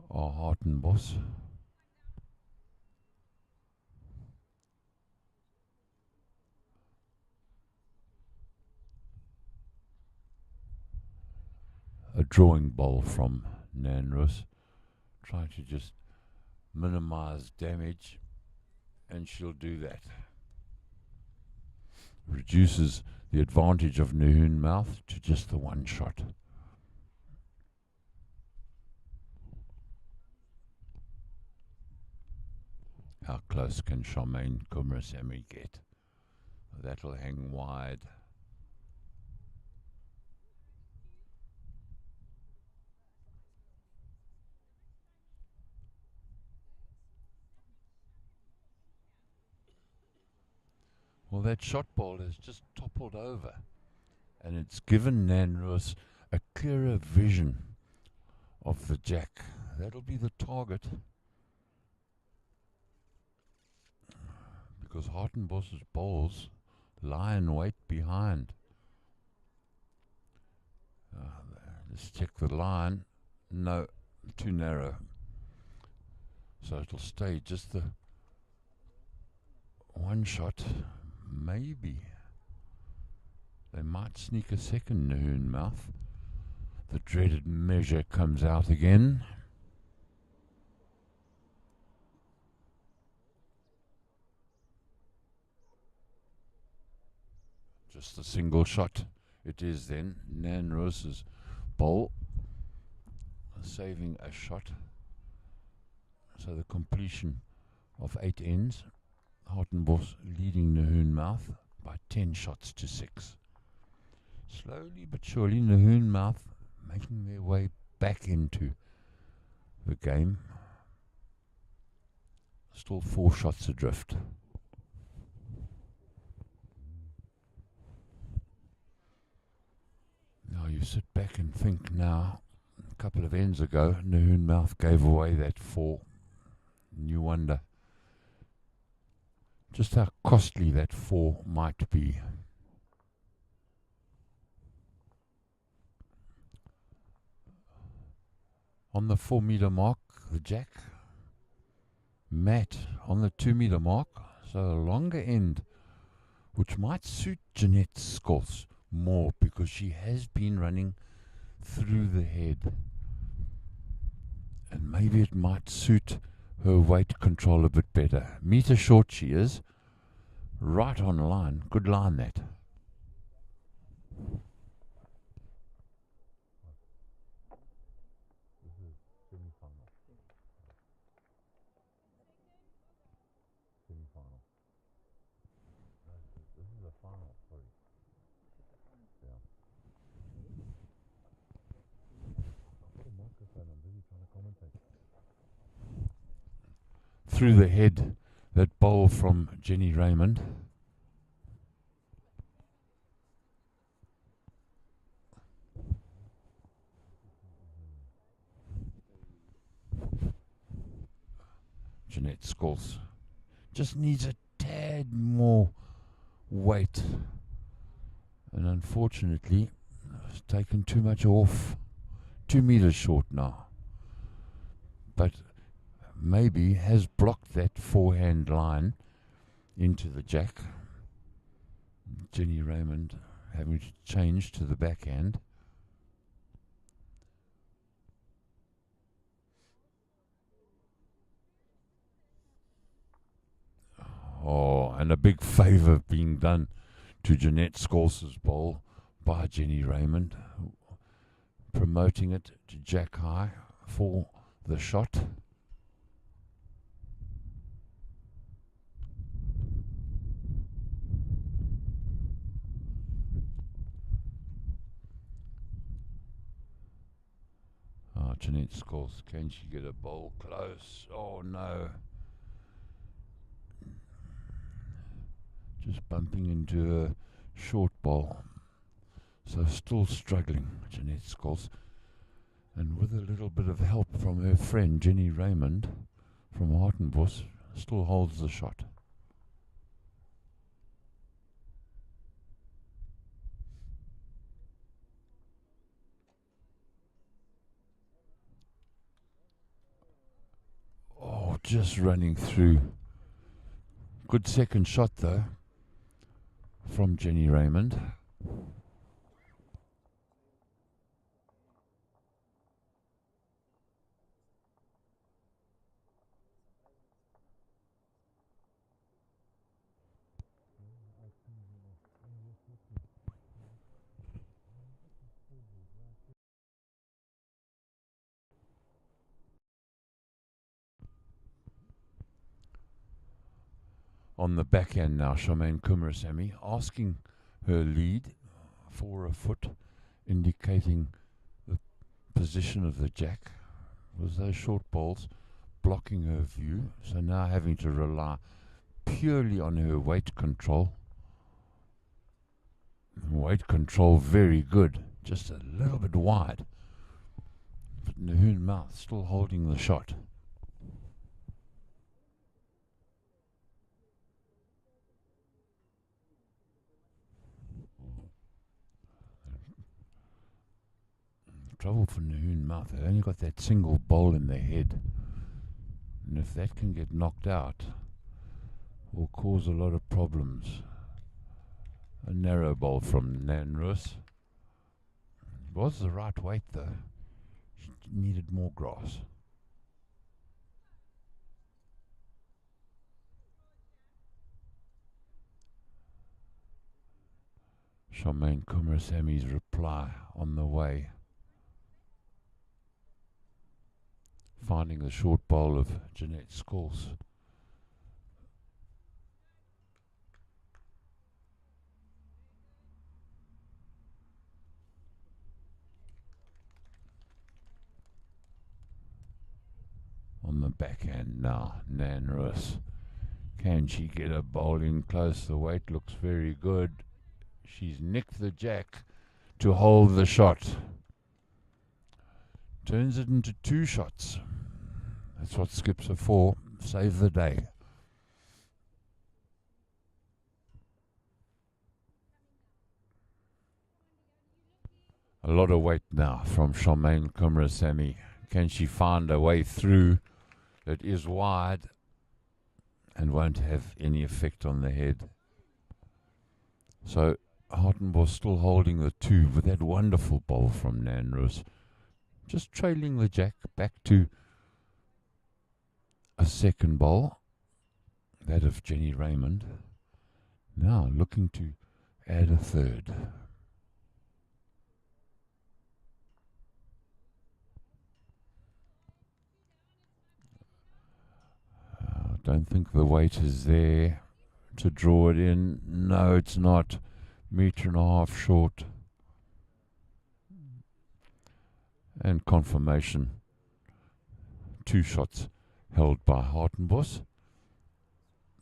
Hartenbos. A drawing ball from Nan Roos, trying to just minimize damage, and she'll do that. Reduces the advantage of Nahoon Mouth to just the 1 shot. How close can Charmaine Kumrasamy get? That'll hang wide. Well, that shot ball has just toppled over, and it's given Nan Roos a clearer vision of the jack. That'll be the target. because Hartenbos' bowls lie in wait behind. Let's check the line. No, too narrow. So it'll stay just the one shot. Maybe they might sneak a second Nahoon mouth. The dreaded measure comes out again. Just a single shot. It is then. Nan Rose's bowl saving a shot. So the completion of 8 ends. Hartenbos leading Nahoon mouth by 10 shots to 6. Slowly but surely Nahoon mouth making their way back into the game. Still 4 shots adrift. Now you sit back and think now, a couple of ends ago, Nahoon mouth gave away that 4. And you wonder just how costly that 4 might be. On the 4 meter mark, the jack. Matt on the 2 meter mark, so a longer end, which might suit Jeanette Scholz more because she has been running through the head. And maybe it might suit her weight control a bit better. Meter short she is. Right on line. Good line that. This is semi-final. Semi-final. This is the final, sorry. Yeah. I've got a microphone, I'm busy trying to commentate. Through the head, that bowl from Jenny Raymond. Jeanette Scholz just needs a tad more weight, and unfortunately it's taken too much off. 2 meters short now, but maybe has blocked that forehand line into the jack. Jenny Raymond having to change to the backhand. Oh, and a big favour being done to Jeanette Scholz's bowl by Jenny Raymond, promoting it to jack high for the shot. Jeanette Scholz, can she get a bowl close? Oh no. Just bumping into a short bowl. So still struggling, Jeanette Scholz. And with a little bit of help from her friend Jenny Raymond from Hartenbos, still holds the shot. Oh, just running through. Good second shot though from Jenny Raymond. On the backhand now, Charmaine Kumarasamy asking her lead for a foot, indicating the position of the jack. Was those short balls blocking her view, so now having to rely purely on her weight control. Weight control very good, just a little bit wide. But Nahoon mouth still holding the shot. trouble for Nahoon Mouth. They've only got that single bowl in their head. And if that can get knocked out, will cause a lot of problems. A narrow bowl from Nanrus. It was the right weight though. She needed more grass. Charmaine Kumarasami's reply on the way. Finding the short bowl of Jeanette Scholes. On the backhand now, Nanrus. Can she get a bowl in close? The weight looks very good. She's nicked the jack to hold the shot. Turns it into 2 shots. That's what skips are for. Save the day. A lot of weight now from Charmaine Kumarasami. Can she find a way through that is wide and won't have any effect on the head? So Hartenbos still holding the 2 with that wonderful bowl from Nanrus. Just trailing the jack back to a second bowl, that of Jenny Raymond. Now looking to add a third. I don't think the weight is there to draw it in. No, it's not. 1.5 meters short. And confirmation. 2 shots held by Hartenbos.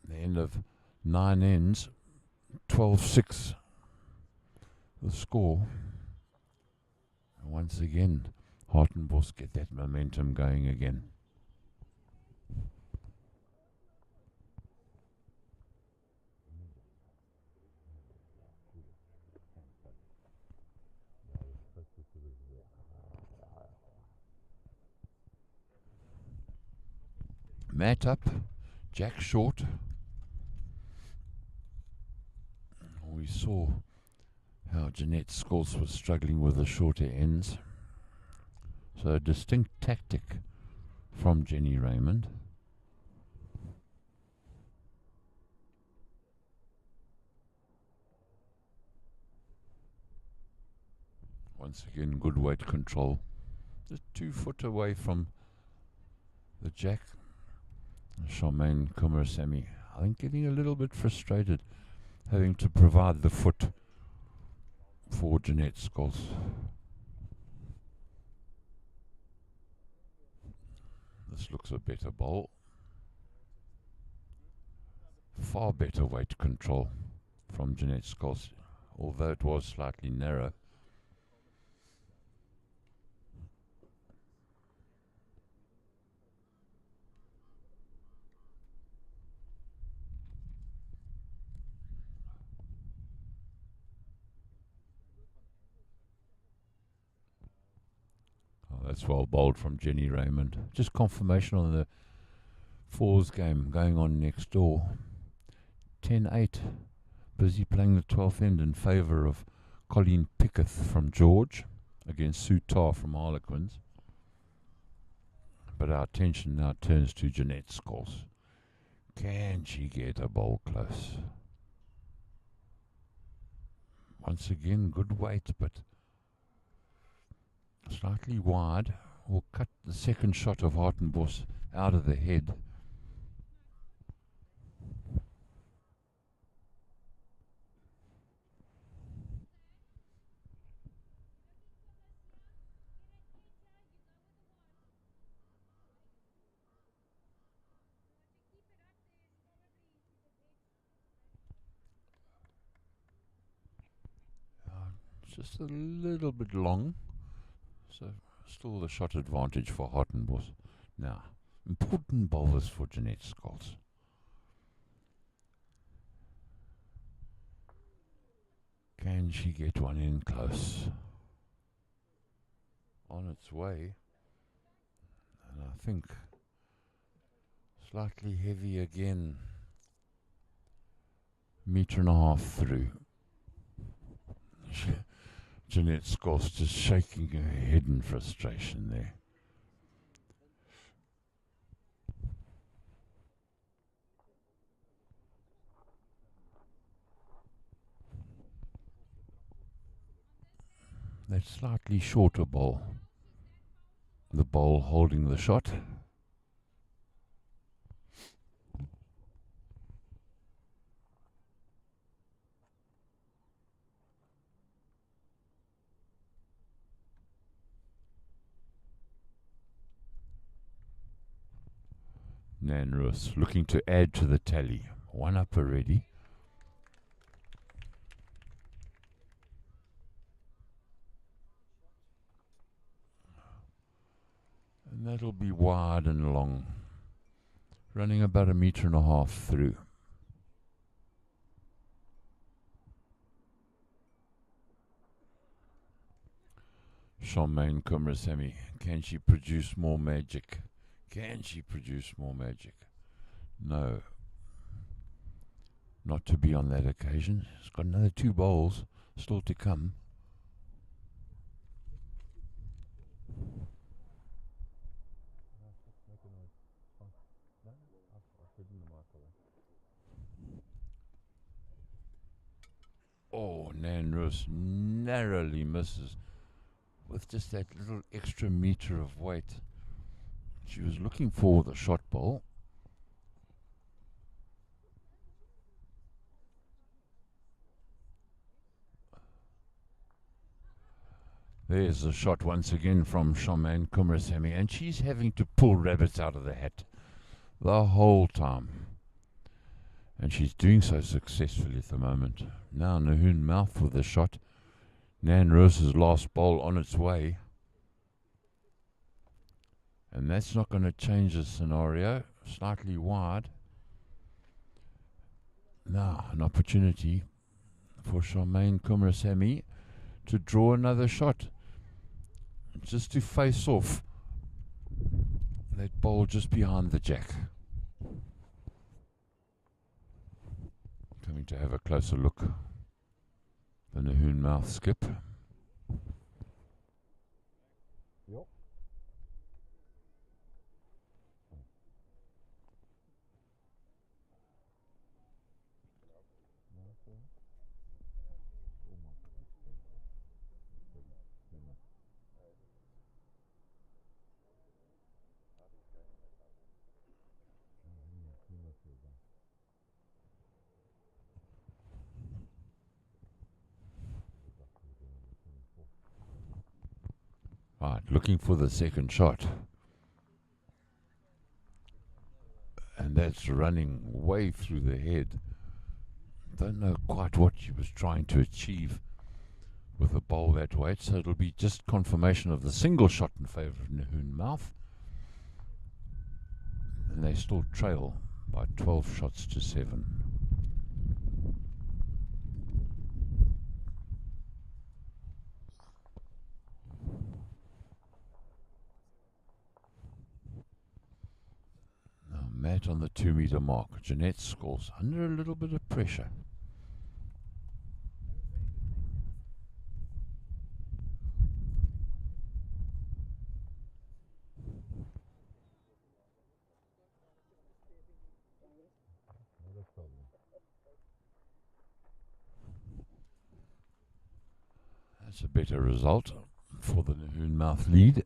The end of 9 ends. 12-6. The score. And once again, Hartenbos get that momentum going again. Mat up, jack short. We saw how Jeanette Scholes was struggling with the shorter ends. So a distinct tactic from Jenny Raymond. Once again, good weight control. Just 2 foot away from the jack. Charmaine Kumarasami, I think, getting a little bit frustrated having to provide the foot for Jeanette Scholes. This looks a better bowl. Far better weight control from Jeanette Scholes, although it was slightly narrow. That's well bowled from Jenny Raymond. Just confirmation on the 4s game going on next door. 10-8. Busy playing the 12th end in favour of Colleen Pickett from George against Sue Tarr from Harlequins. But our attention now turns to Jeanette Scholes. Can she get a bowl close? Once again, good weight, but slightly wide. Will cut the second shot of Hartenbos out of the head. Just a little bit long. So still the shot advantage for Hartenbos. Now, important bowlers for Jeanette Scholes. Can she get one in close? on its way, and I think slightly heavy again. Metre and a half through. Jeanette Scott's just shaking her head in frustration there. That slightly shorter bowl. The bowl holding the shot. Nan Roos looking to add to the tally. One up already. And that'll be wide and long. Running about a metre and a half through. Charmaine Kumrasamy, can she produce more magic? Can she produce more magic? No. Not to be on that occasion. She's got another 2 bowls still to come. Oh, Nan Roos narrowly misses with just that little extra metre of weight. She was looking for the shot bowl. There's the shot once again from Charmaine Kumrasamy, and she's having to pull rabbits out of the hat the whole time. And she's doing so successfully at the moment. Now Nahoon Mouth with the shot. Nan Roos's last bowl on its way. And that's not going to change the scenario. Slightly wide. Now an opportunity for Charmaine Kumrasamy to draw another shot. Just to face off that bowl just behind the jack. Coming to have a closer look. The Nahoon Mouth skip. Yep. Right, looking for the second shot. And that's running way through the head. Don't know quite what she was trying to achieve with a bowl that weight, so it'll be just confirmation of the single shot in favour of Nahoon Mouth. And they still trail by 12 shots to 7. Matt on the 2 metre mark. Jeanette scores under a little bit of pressure. That's a better result for the Nahoon Mouth lead.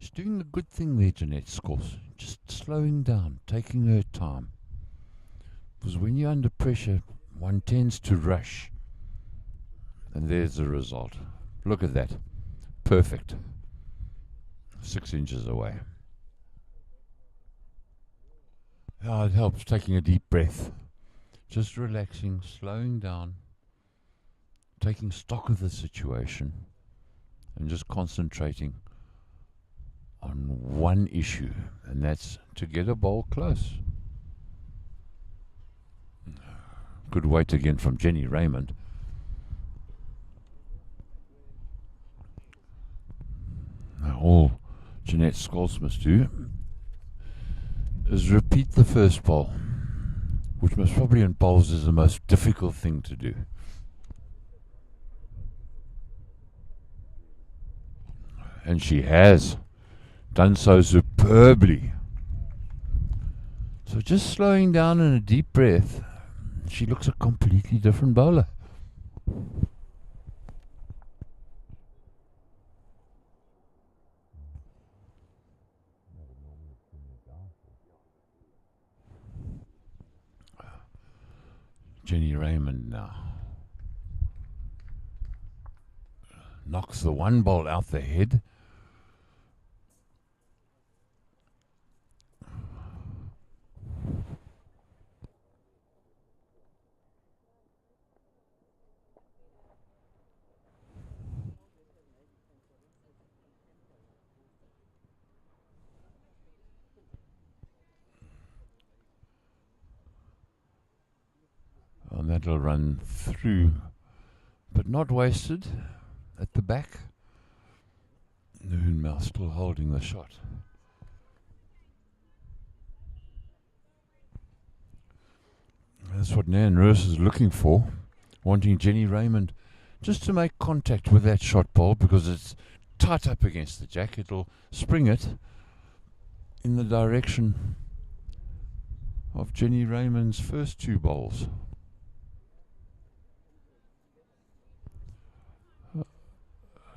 She's doing the good thing there, Jeanette scores. Just slowing down, taking her time. Because when you're under pressure, one tends to rush. And there's the result. Look at that. Perfect. 6 inches away. Oh, it helps taking a deep breath. Just relaxing, slowing down, taking stock of the situation. and just concentrating on one issue, and that's to get a bowl close. Good weight again from Jenny Raymond. Now all Jeanette Scholz must do is repeat the first bowl, which most probably in bowls is the most difficult thing to do. And she has done so superbly. So just slowing down in a deep breath, she looks a completely different bowler. Jenny Raymond now knocks the one bowl out the head. And that'll run through, but not wasted at the back. Nahoon still holding the shot. That's what Nan Roos is looking for, wanting Jenny Raymond just to make contact with that shot ball because it's tight up against the jack. It'll spring it in the direction of Jenny Raymond's first two bowls.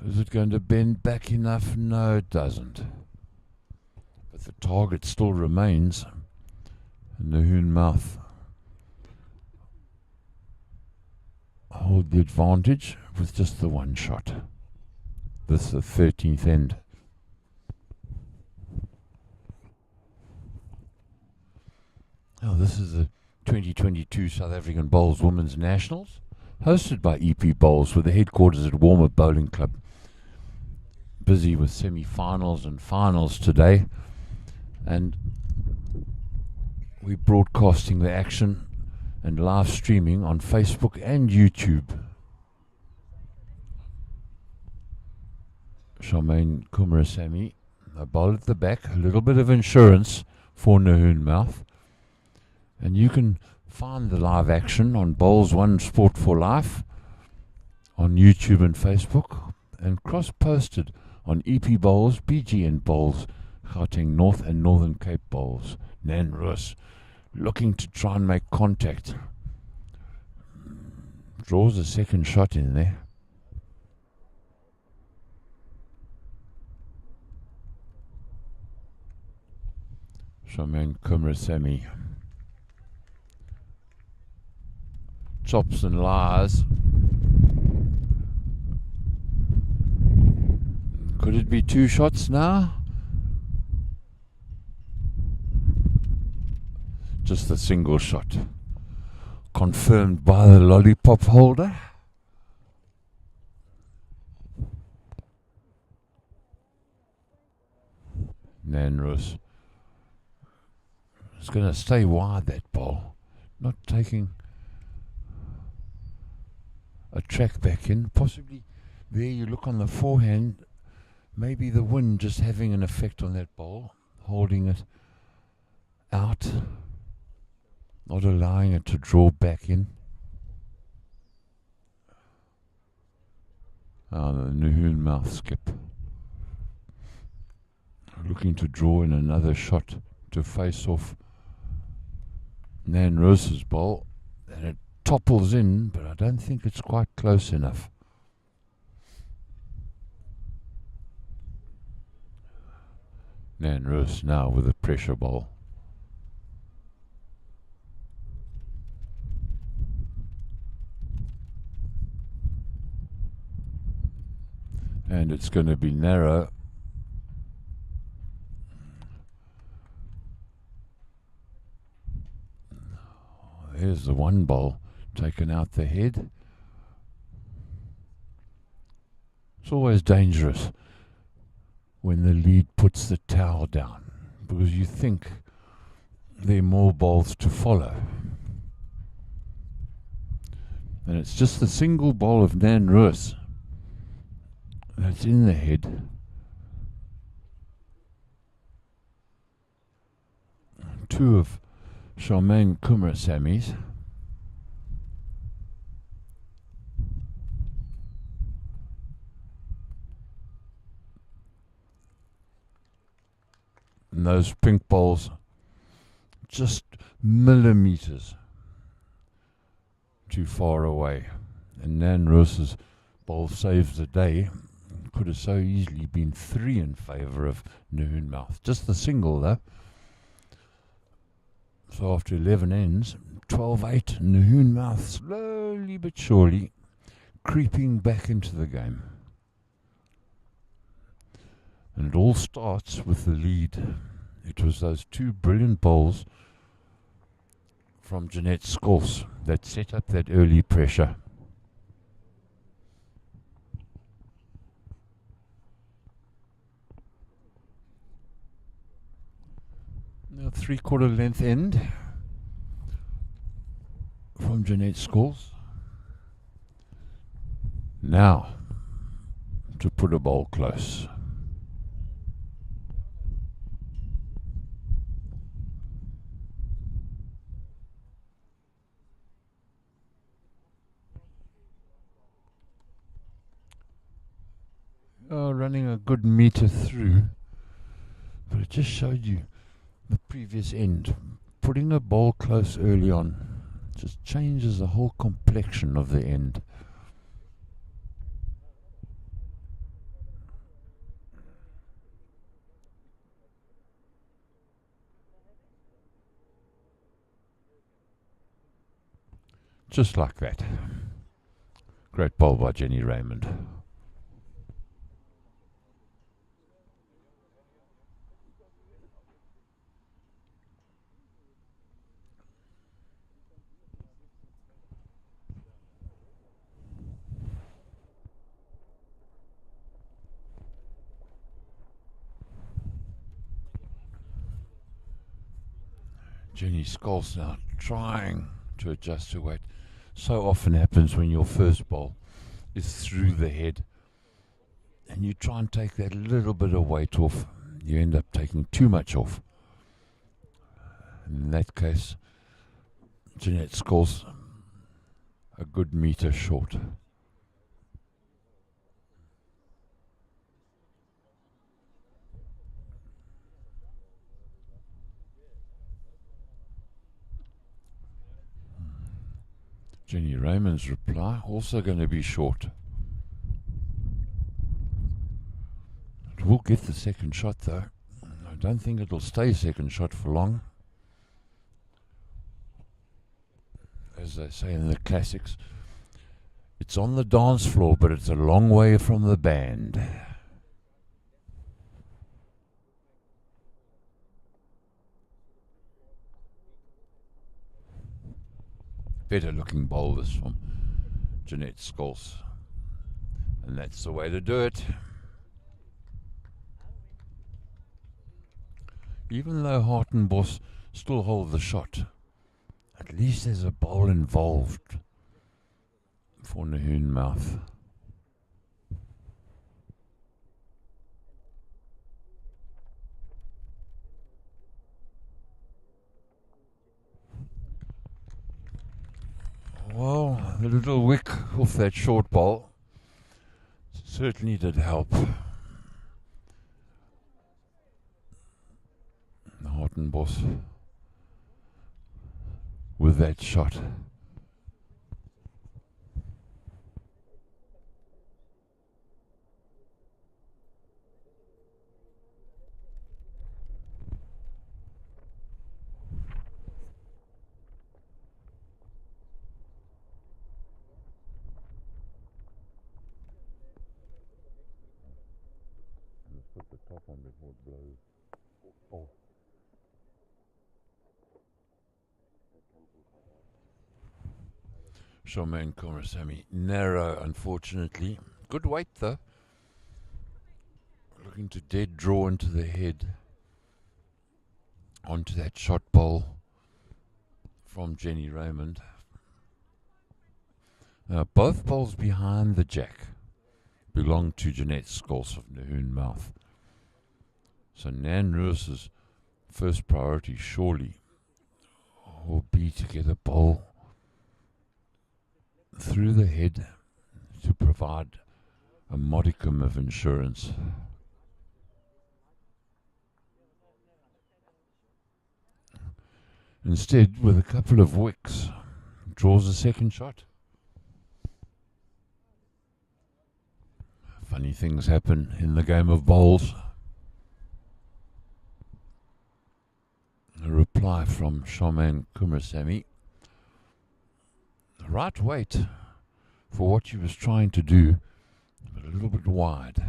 Is it going to bend back enough? No, it doesn't. But the target still remains. Nahoon Mouth hold the advantage with just the one shot. This is the 13th end. Now this is the 2022 South African Bowls Women's Nationals, hosted by EP Bowls with the headquarters at Warm-Up Bowling Club. Busy with semi-finals and finals today, and we're broadcasting the action and live streaming on Facebook and YouTube. Charmaine Kumarasamy, a bowl at the back, a little bit of insurance for Nahoon Mouth. And you can find the live action on Bowls One Sport for Life on YouTube and Facebook, and cross-posted on EP Bowls, BGN Bowls, Gauteng North and Northern Cape Bowls. Nan Roos looking to try and make contact. Draws a second shot in there. Charmaine Kumarasamy chops and lies. Could it be two shots now? Just a single shot. Confirmed by the lollipop holder. Nan Roos is going to stay wide, that ball. Not taking a track back in. Possibly there you look on the forehand. Maybe the wind just having an effect on that ball, holding it out, not allowing it to draw back in. The Nahoon Mouth skip looking to draw in another shot to face off Nan Roos's ball, and it topples in, but I don't think it's quite close enough. Nan Roos now with a pressure ball. And it's going to be narrow. There's the one ball taken out the head. It's always dangerous when the lead puts the towel down, because you think there are more bowls to follow. And it's just the single bowl of Nan Roos that's in the head. Two of Charmaine Kumarasamy's. And those pink bowls just millimeters too far away. And Nan Roos's bowl saves the day. Could have so easily been 3 in favour of Nahoon Mouth. Just the single though. So after 11 ends, 12-8, Nahoon Mouth slowly but surely creeping back into the game. And it all starts with the lead. It was those 2 brilliant bowls from Jeanette Scors that set up that early pressure. Now 3/4 length end from Jeanette Scors. Now to put a bowl close. Running a good meter through, but it just showed you the previous end. Putting a bowl close early on just changes the whole complexion of the end. Just like that. Great bowl by Jenny Raymond. Jenny Scors now trying to adjust her weight. So often happens when your first bowl is through the head and you try and take that little bit of weight off, you end up taking too much off. In that case, Jeanette Scors a good meter short. Jenny Raymond's reply also going to be short. It will get the second shot though. I don't think it'll stay second shot for long. As they say in the classics, it's on the dance floor, but it's a long way from the band. Better looking bowlers from Jeanette Scors. And that's the way to do it. Even though Hartenbos still hold the shot, at least there's a bowl involved for Nahoon Mouth. Well, the little wick off that short bowl certainly did help. Hartenbos with that shot. Let's put the top on before it blows off. Charmaine Kumarasammy, narrow unfortunately. Good weight though. Looking to dead draw into the head onto that shot bowl from Jenny Raymond. Now both bowls behind the jack belong to Jeanette Scholz of Nahoon Mouth. So Nan Roos's first priority surely will be to get a bowl through the head to provide a modicum of insurance. Instead, with a couple of wicks, draws a second shot. Funny things happen in the game of bowls. A reply from Charmaine Kumarasamy. The right weight for what she was trying to do, but a little bit wide.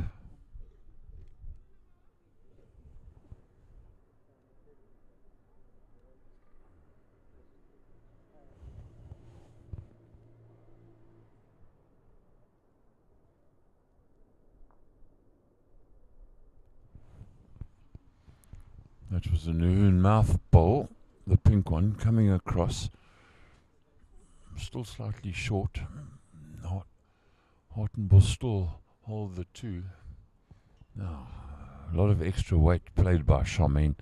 That was a Nahoon Mouth bowl, the pink one, coming across. Still slightly short. Hartenbos still hold the two. Now, a lot of extra weight played by Charmaine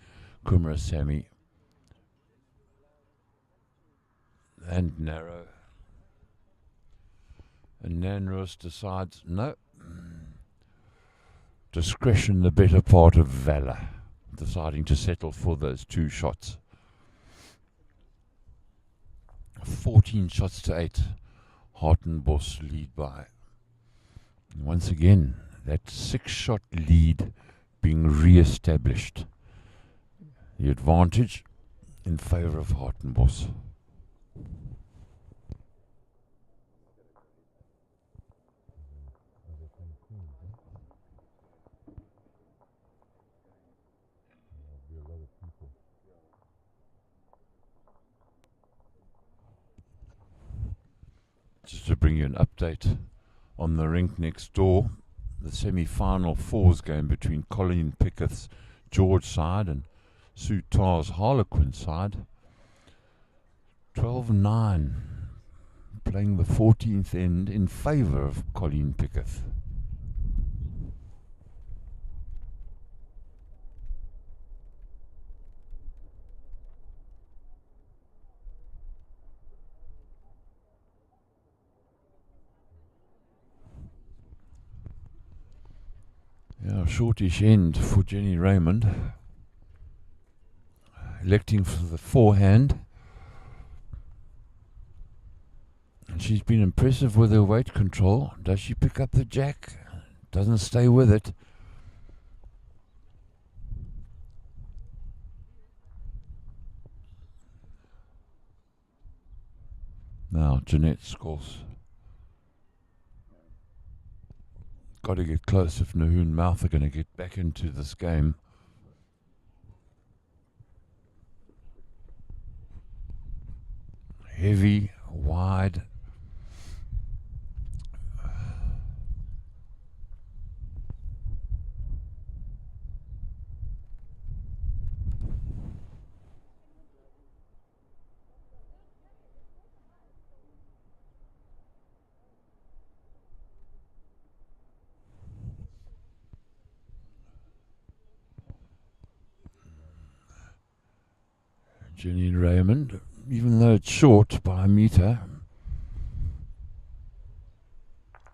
Kumarasamy. And narrow. And Nan Roos decides, no. Discretion the better part of valor. Deciding to settle for those two shots. 14 shots to 8. Hartenbos lead by. And once again, that 6-shot lead being re-established. The advantage in favour of Hartenbos. Just to bring you an update on the rink next door, the semi-final fours game between Colleen Pickett's George side and Sue Tarr's Harlequin side. 12-9, playing the 14th end in favour of Colleen Pickett. Yeah, shortish end for Jenny Raymond. Electing for the forehand. And she's been impressive with her weight control. Does she pick up the jack? Doesn't stay with it. Now, Jeanette Scholz. Got to get close if Nahoon Mouth are going to get back into this game. Heavy, wide. Jenny Raymond, even though it's short by a metre,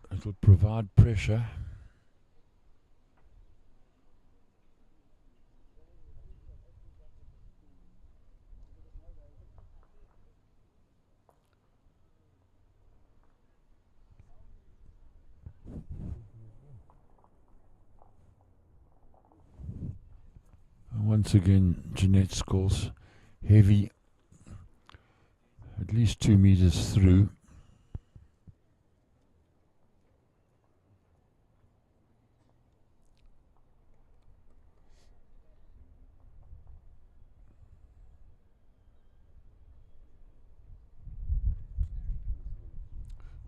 it'll provide pressure. And once again, Jeanette Scholz. Heavy, at least 2 meters through.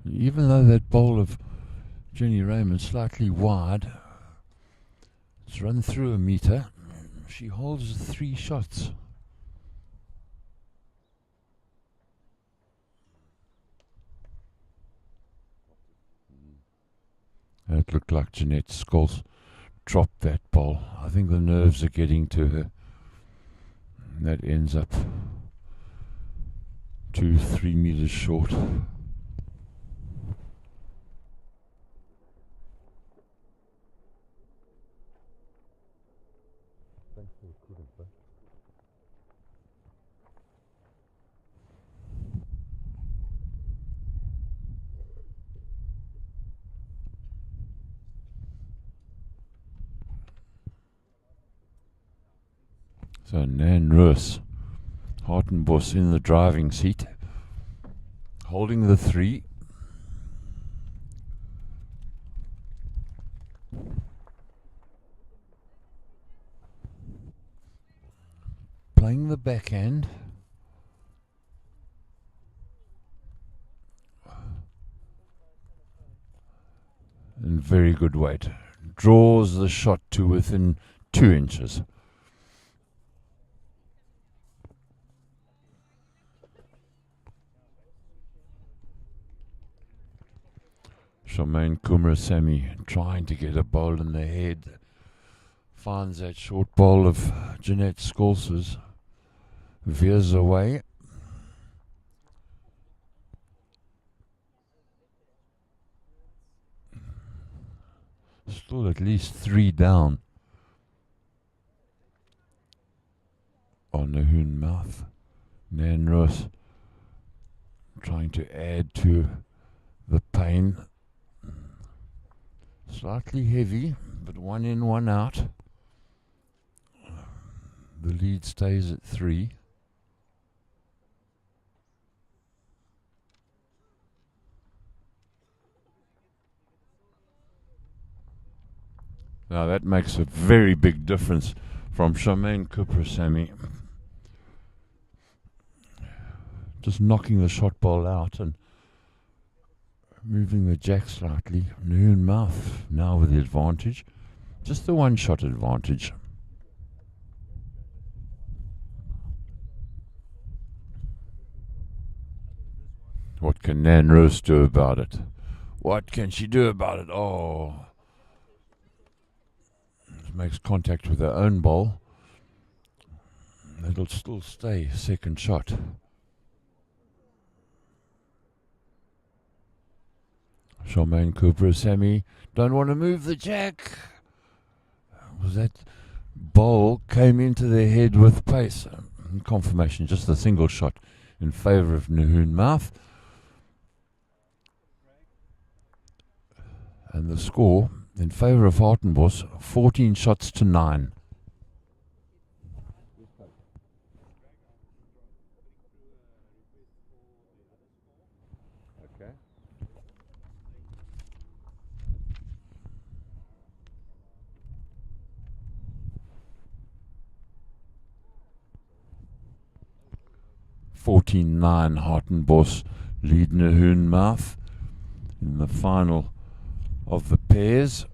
Even though that bowl of Jenny Raymond slightly wide, Let's run through a meter. She holds 3 shots. It looked like Jeanette Scholes dropped that ball. I think the nerves are getting to her. And that ends up 2-3 meters short. So Nan Roos, Hartenbos in the driving seat, holding the 3. Playing the backhand. And very good weight. Draws the shot to within 2 inches. Charmaine Kumrasamy trying to get a bowl in the head. Finds that short bowl of Jeanette Scholz's. Veers away. Still at least 3 down on Nahoon mouth. Nan Roos trying to add to the pain. Slightly heavy, but 1 in, 1 out. The lead stays at 3. Now that makes a very big difference from Charmaine Kumrasamy. Just knocking the shot ball out and moving the jack slightly. Nahoon mouth now with the advantage. Just the 1 shot advantage. What can Nan Roos do about it? What can she do about it? Oh. Makes contact with her own ball. It'll still stay 2nd shot. Charmaine Kumrasamy don't want to move the jack. Was that ball came into their head with pace. Confirmation, just a single shot in favour of Nahoon mouth. And the score in favour of Hartenbos, 14 shots to 9. Okay. (14-9) Hartenbos lead Nahoon mouth in the final of the pairs.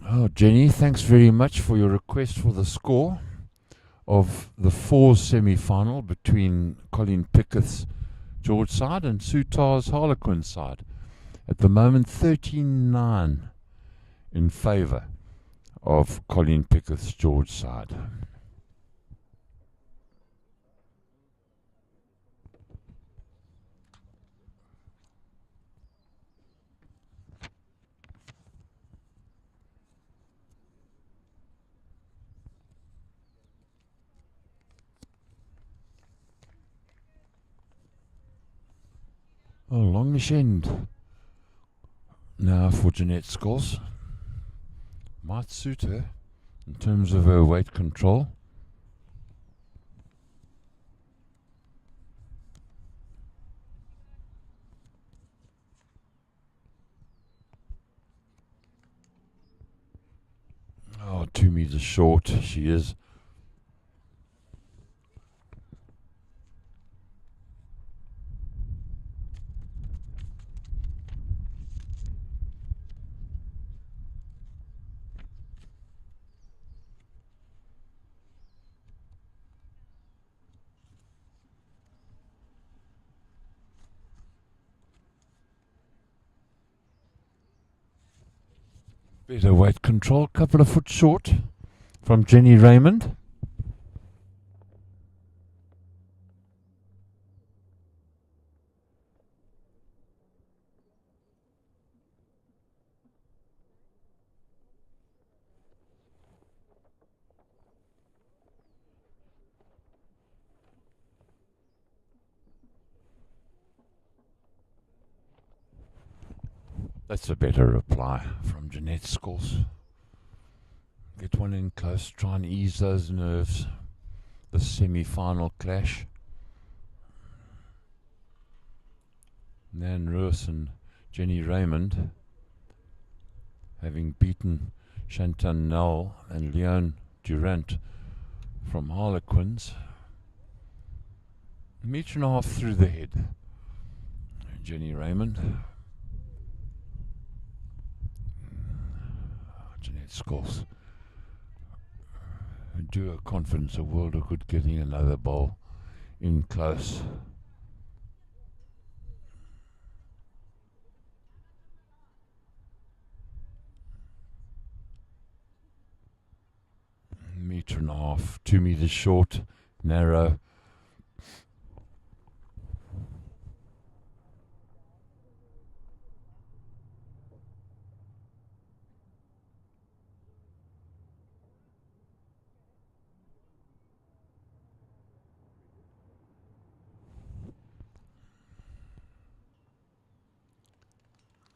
Oh, Jenny, thanks very much for your request for the score of the 4 semi-final between Colin Pickett's George side and Sutar's Harlequin side. At the moment, 13-9 in favour of Colin Pickett's George side. Oh, longish end now for Jeanette Scholes. Might suit her in terms of her weight control. Oh, 2 meters short she is. Better weight control, couple of foot short from Jenny Raymond. That's a better reply from Jeanette Scholes. Get one in close, try and ease those nerves. The semi-final clash. Nan Roos and Jenny Raymond, having beaten Chantal Null and Leon Durant from Harlequins. A metre and a half through the head. Jenny Raymond. Jeanette Scholes. Do her confidence a world of good getting another bowl in close. Metre and a half, 2 meters short, narrow.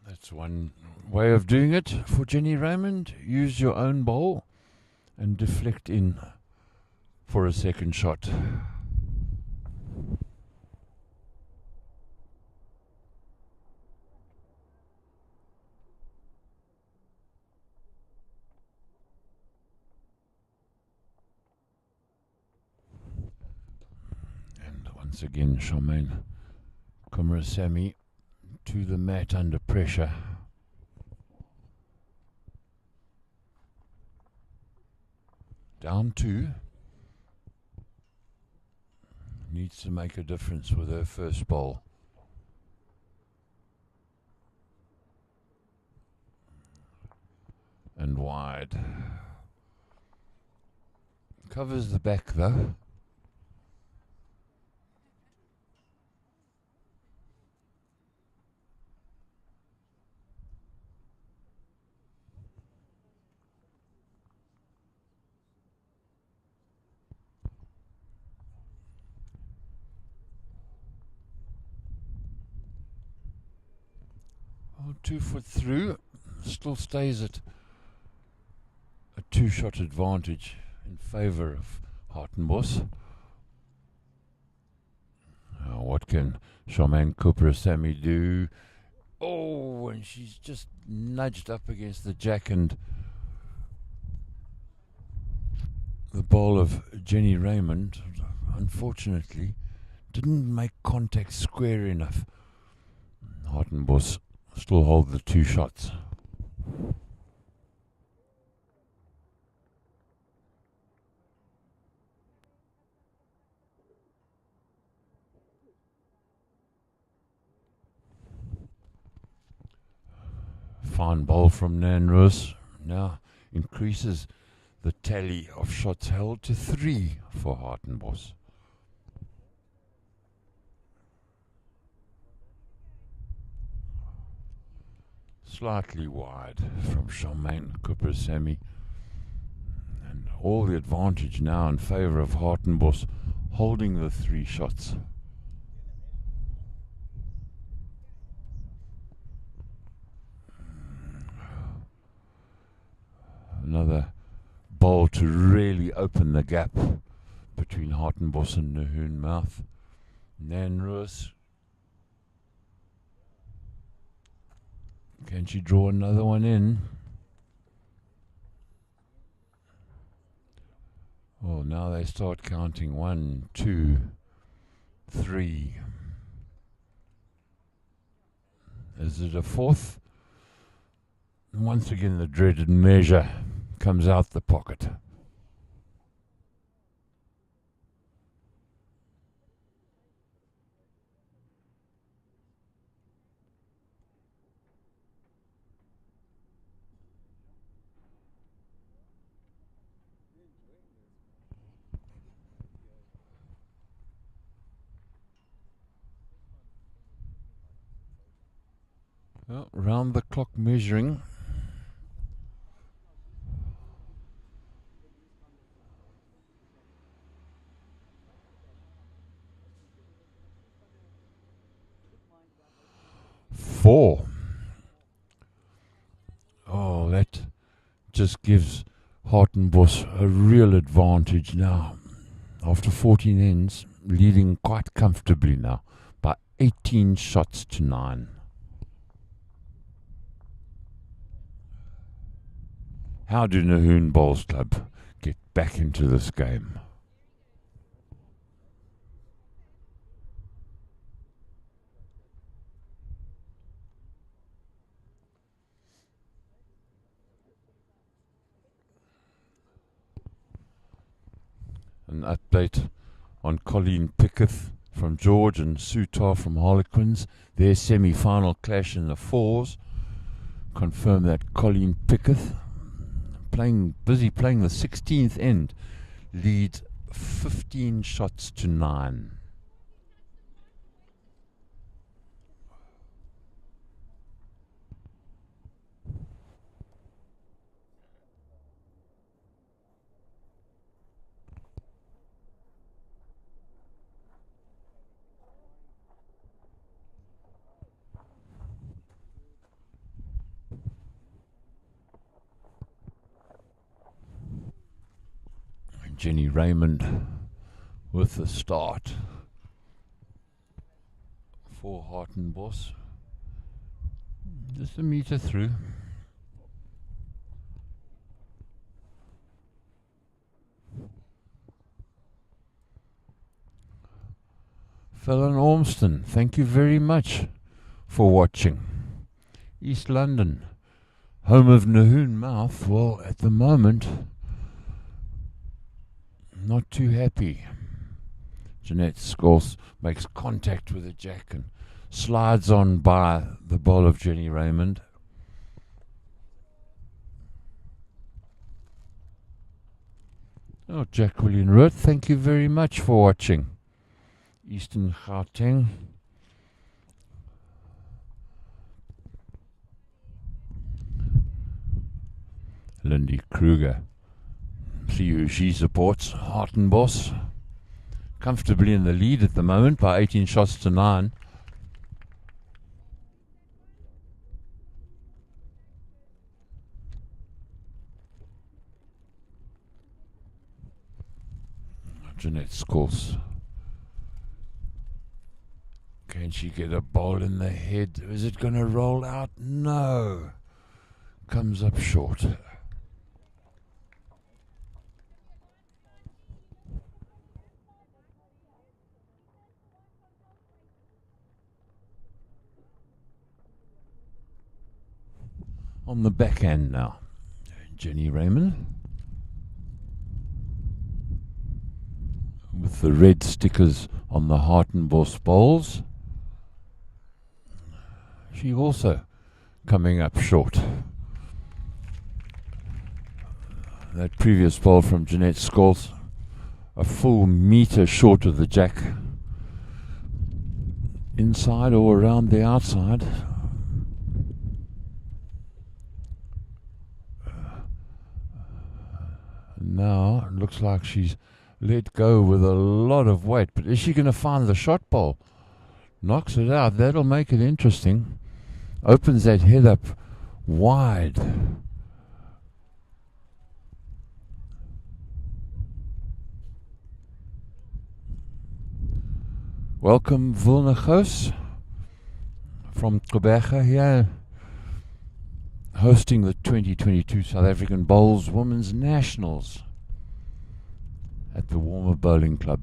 That's one way of doing it for Jenny Raymond. Use your own bowl and deflect in for a second shot. And once again, Charmaine Kumrasamy to the mat under pressure. Down 2. Needs to make a difference with her first bowl. And wide. Covers the back though. Oh, 2 foot through. Still stays at a 2-shot advantage in favour of Hartenbos. What can Charmaine Kumrasamy do? Oh, and she's just nudged up against the jack, and the ball of Jenny Raymond, unfortunately, didn't make contact square enough. Hartenbos still hold the 2 shots. Fine bowl from Nan Roos. Now increases the tally of shots held to 3 for Hartenbos. Slightly wide from Charmaine Kumrasamy. And all the advantage now in favour of Hartenbos, holding the 3 shots. Another bowl to really open the gap between Hartenbos and Nahoon mouth. Nan Roos. Can she draw another one in? now they start counting 1, 2, 3. Is it a fourth? And once again, the dreaded measure comes out the pocket. Well, round the clock measuring. Four. Oh, that just gives Hartenbos a real advantage now. After 14 ends, leading quite comfortably now by 18 shots to 9. How do Nahoon Bowls Club get back into this game? An update on Colleen Picketh from George and Sutar from Harlequins. Their semi-final clash in the fours confirmed that Colleen Picketh, busy playing the 16th end, leads 15 shots to 9. Jenny Raymond with the start for Hartenbos. Just a meter through. Fallon Ormston, thank you very much for watching. East London, home of Nahoon Mouth. Well, at the moment, not too happy. Jeanette Scholes makes contact with the jack and slides on by the ball of Jenny Raymond. Oh, Jacqueline Root, thank you very much for watching. Eastern Gauteng. Lindy Kruger. See who she supports. Hartenbos. Comfortably in the lead at the moment by 18 shots to 9. Jeanette Scholes. Can she get a ball in the head? Is it going to roll out? No. Comes up short. On the backhand now, Jenny Raymond with the red stickers on the Hartenbos bowls. She also coming up short. That previous bowl from Jeanette Scholes, a full meter short of the jack, inside or around the outside. Now it looks like she's let go with a lot of weight, but is she going to find the shot ball? Knocks it out. That'll make it interesting. Opens that head up wide. Welcome, Vilnagos from Quebec here, hosting the 2022 South African Bowls Women's Nationals. at the Warmer Bowling Club.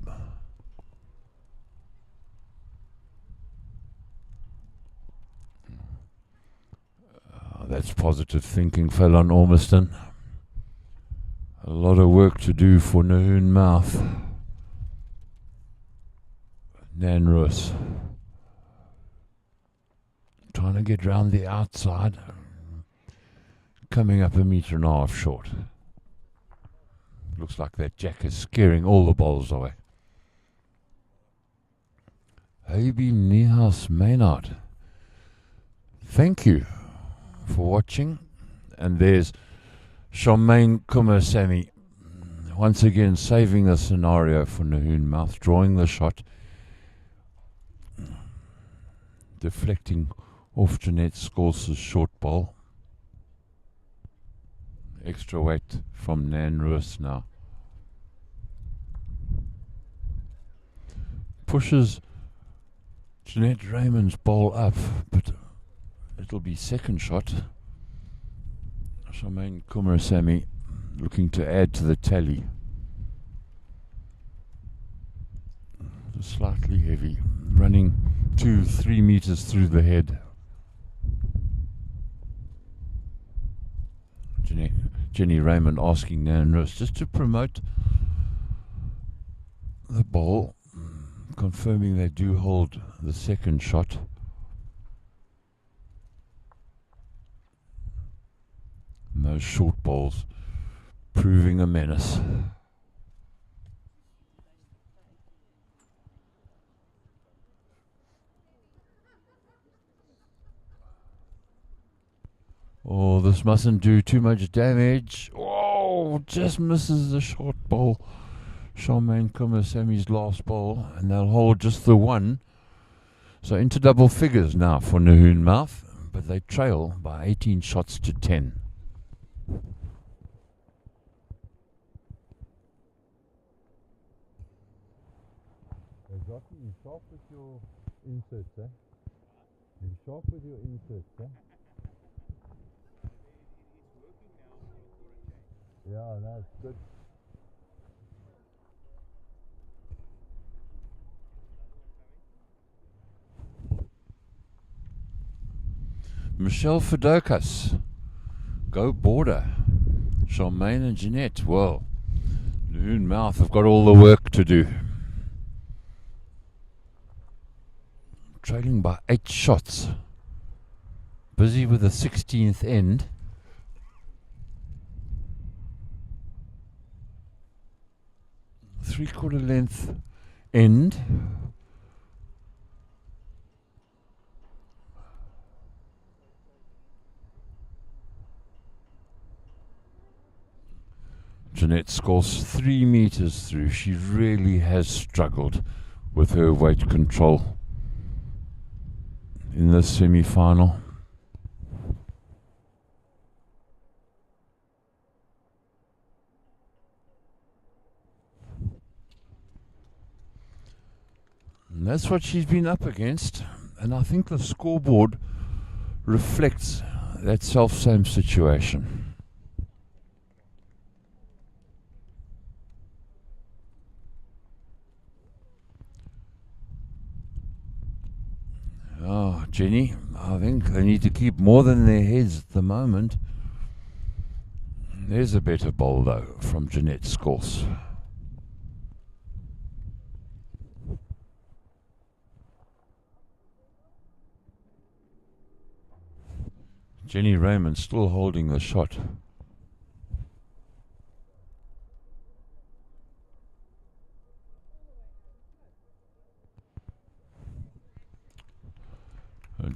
That's positive thinking, Fallon Ormiston. A lot of work to do for Nahoon Mouth. Nan Roos trying to get round the outside, coming up 1.5 meters short. Looks like that jack is scaring all the bowls away. Habi Niehaus Maynard, thank you for watching. And there's Charmaine Kumasamy once again saving the scenario for Nahoon Mouth, drawing the shot, deflecting off Jeanette Skols's short bowl. Extra weight from Nan Roos now. Pushes Jeanette Raymond's bowl up, but it'll be second shot. Charmaine Kumarasamy looking to add to the tally. Slightly heavy, running 2-3 meters through the head. Jenny Raymond asking Nan Roos just to promote the ball, confirming they do hold the second shot. And those short balls proving a menace. Oh, this mustn't do too much damage. Oh, just misses the short ball. Charmaine Kumasamy's last ball, and they'll hold just the one. So into double figures now for Nahoon Mouth, but they trail by 18 shots to 10. Jockey, you sharp with your inserts, eh? You sharp with your inserts, eh? Yeah, that's good. Michelle Fidokas, go border. Charmaine and Jeanette, well, Nahoon Mouth have got all the work to do. Trailing by 8 shots. Busy with the 16th end. Three-quarter length end. Jeanette scores 3 meters through. She really has struggled with her weight control in this semi-final. And that's what she's been up against, and I think the scoreboard reflects that self-same situation. Oh, Jenny, I think they need to keep more than their heads at the moment. There's a better bowl, though, from Jeanette Scors. Jenny Raymond still holding the shot.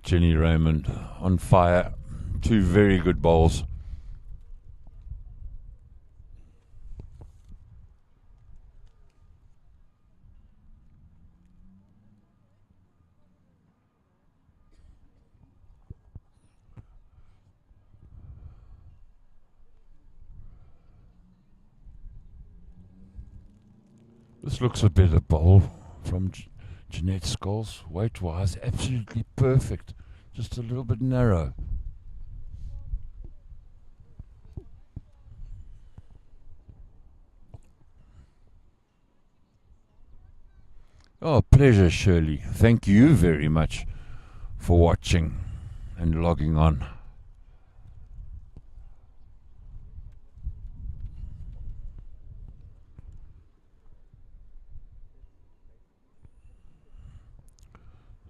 Jenny Raymond on fire. 2 very good bowls. This looks a better bowl from Jeanette Scholes. Weight-wise, absolutely perfect. Just a little bit narrow. Oh, pleasure, Shirley. Thank you very much for watching and logging on.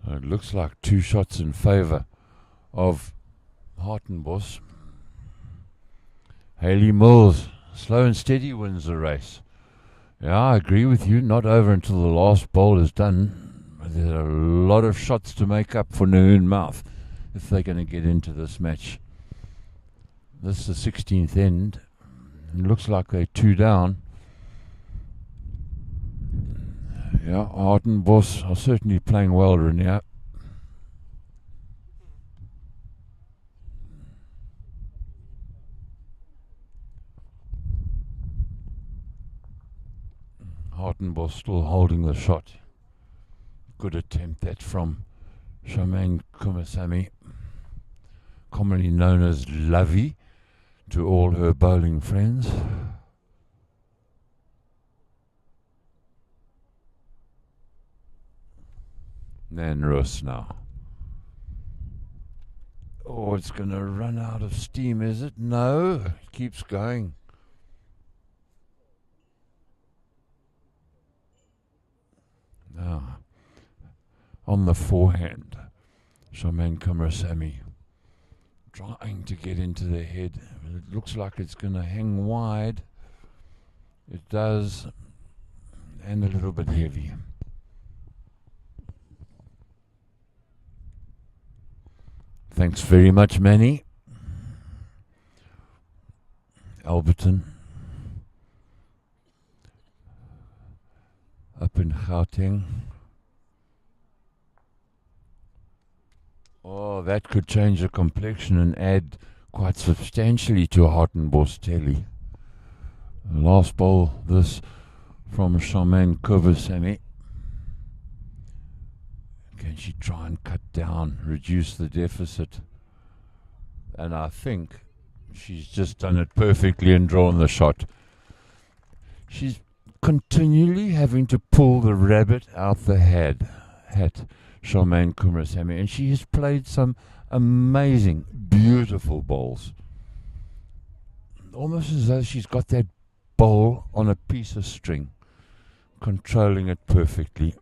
It looks like 2 shots in favour of Hartenbos. Haley Mills, slow and steady, wins the race. Yeah, I agree with you. Not over until the last bowl is done. There are a lot of shots to make up for Nahoon Mouth if they're going to get into this match. This is the 16th end. It looks like they're 2 down. Yeah, Hartenbos are certainly playing well, Renier. Hartenbos still holding the shot. Good attempt that from Charmaine Kumasamy, commonly known as Lovey to all her bowling friends. Nanrus now. Oh, it's going to run out of steam, is it? No, it keeps going. Now, on the forehand, Charmaine Kumasamy trying to get into the head. It looks like it's going to hang wide. It does, and a little bit heavy. Thanks very much, Manny. Alberton. Up in Gauteng. Oh, that could change the complexion and add quite substantially to Hartenbos' telly. Last ball, this from Charmaine Kumasamy. Can she try and cut down, reduce the deficit? And I think she's just done it perfectly and drawn the shot. She's continually having to pull the rabbit out the hat, Charmaine Kumasamy, and she has played some amazing, beautiful bowls. Almost as though she's got that bowl on a piece of string, controlling it perfectly.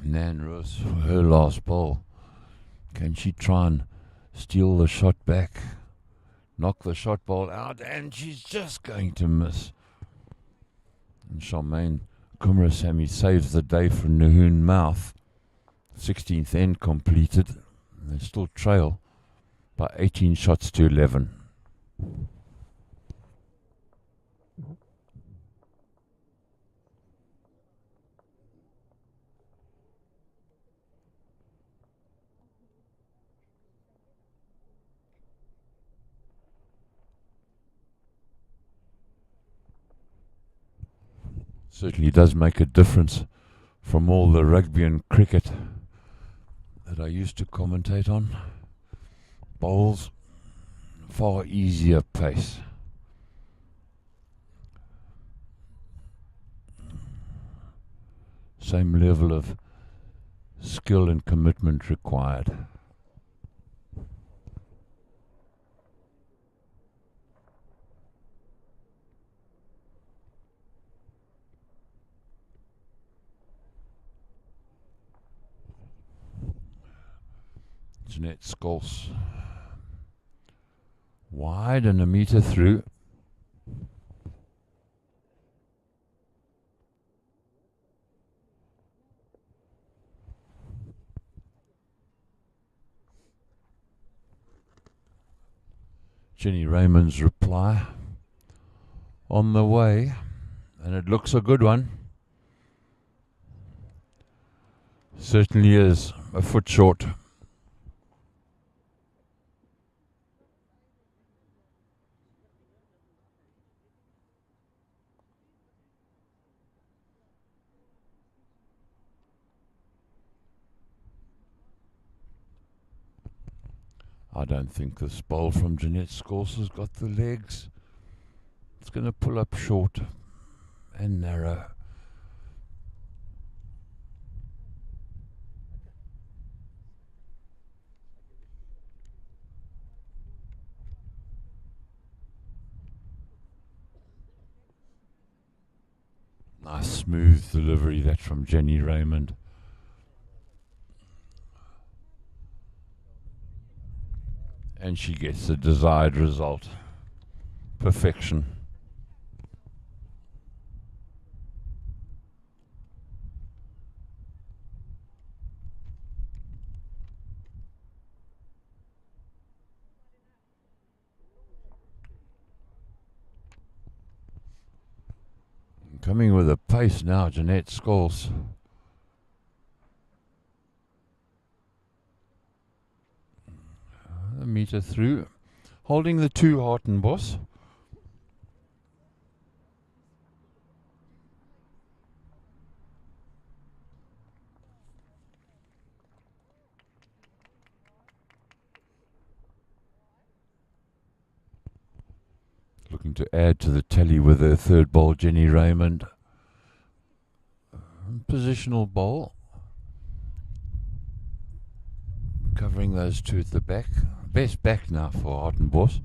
Nan Roos for her last ball. Can she try and steal the shot back? Knock the shot ball out, and she's just going to miss. And Charmaine Kumasamy saves the day for Nahoon Mouth. 16th end completed. They still trail by 18 shots to 11. Certainly does make a difference from all the rugby and cricket that I used to commentate on. Bowls, far easier pace. Same level of skill and commitment required. Jeanette Scholz wide and a metre through. Jenny Raymond's reply on the way, and it looks a good one. Certainly is a foot short. I don't think this bowl from Jeanette Scores has got the legs. It's going to pull up short and narrow. Nice smooth delivery that from Jenny Raymond. And she gets the desired result. Perfection. Coming with a pace now, Jeanette Scholes. A meter through. Holding the 2 Hartenbos. Looking to add to the tally with her third bowl, Jenny Raymond. Positional bowl. Covering those 2 at the back. Best back now for Hartenbos.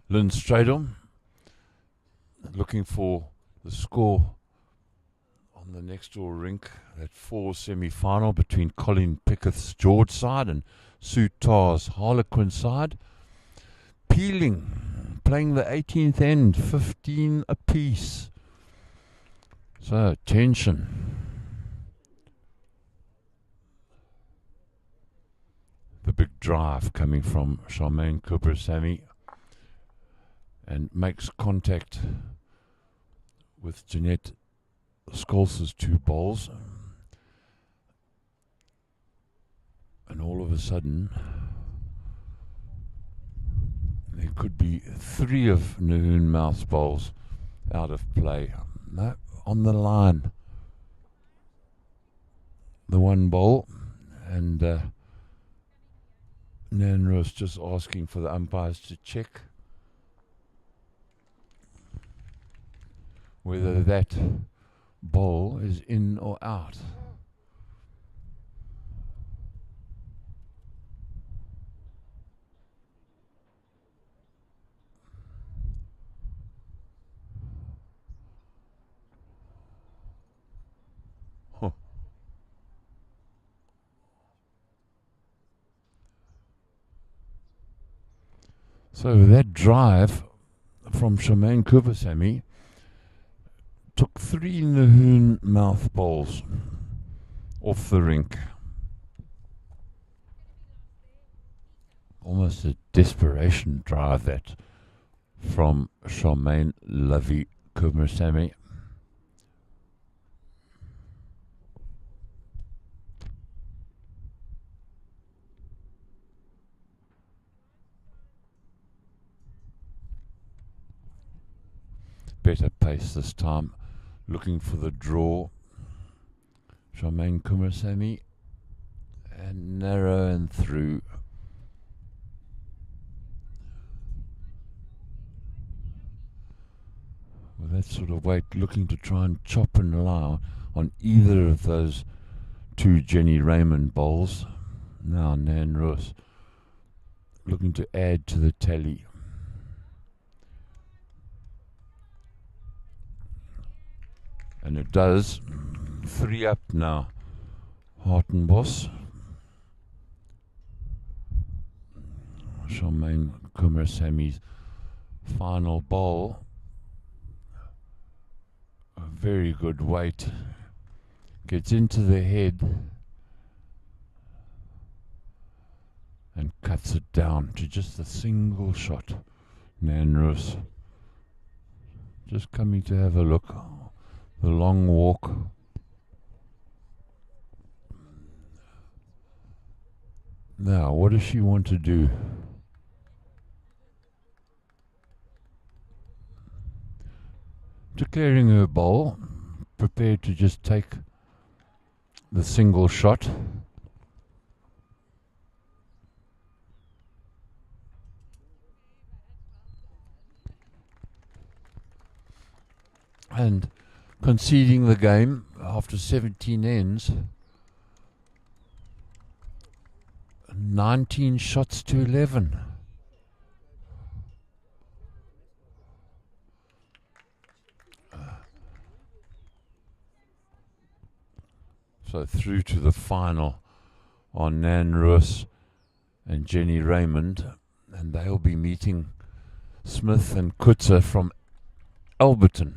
Lynn Stradom looking for the score on the next door rink, that 4 semi-final between Colin Pickett's George side and Sue Tarr's Harlequin side. Peeling, playing the 18th end, 15 apiece. So, tension. The big drive coming from Charmaine Cooper-Sammy and makes contact with Jeanette Scholz's 2 balls. And all of a sudden, there could be 3 of Nahoon Mouth's bowls out of play. No, on the line. The 1 bowl, and Nanros just asking for the umpires to check whether that bowl is in or out. Huh. So that drive from Charmaine Cooper-Sammy took 3 Nahoon Mouth bowls off the rink. Almost a desperation drive that from Charmaine Lovey Cooper-Sammy. Better pace this time. Looking for the draw. Charmaine Cooper-Sammy. And narrow and through. With that sort of weight, looking to try and chop and allow on either of those 2 Jenny Raymond bowls. Now Nan Roos looking to add to the tally. And it does. 3 up now. Hartenbos. Charmaine Cooper-Sammy's final bowl. A very good weight. Gets into the head and cuts it down to just a single shot. Nanrus just coming to have a look. The long walk. Now, what does she want to do? clearing her bowl, prepared to just take the single shot. And conceding the game after 17 ends, 19 shots to 11. So through to the final on Nan Roos and Jenny Raymond, and they'll be meeting Smith and Kutzer from Alberton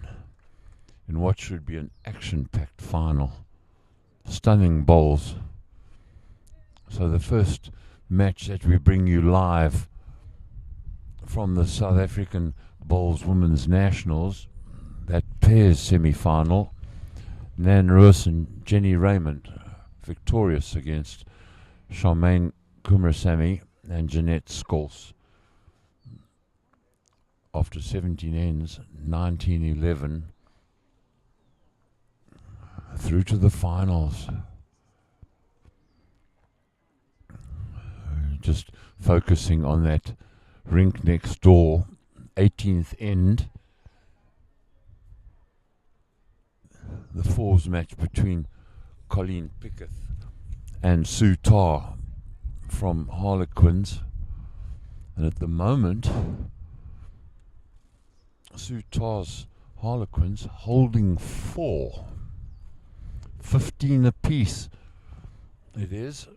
in what should be an action-packed final. Stunning bowls. So the first match that we bring you live from the South African Bowls Women's Nationals, that pairs semi-final, Nan Roos and Jenny Raymond victorious against Charmaine Kumarasamy and Jeanette Scholes. After 17 ends, 19-11, through to the finals. Just focusing on that rink next door, 18th end. The fours match between Colleen Pickett and Sue Tarr from Harlequins. And at the moment, Sue Tarr's Harlequins holding 4. 15 apiece. It is.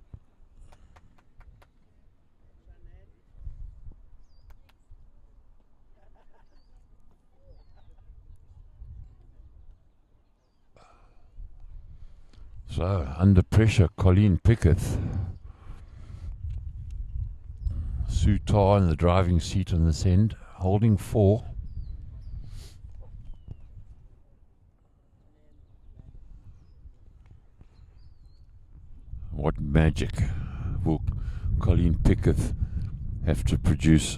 So, under pressure, Colleen Pickett. Sue Tarr in the driving seat on this end, holding 4. What magic will Colleen Pickett have to produce?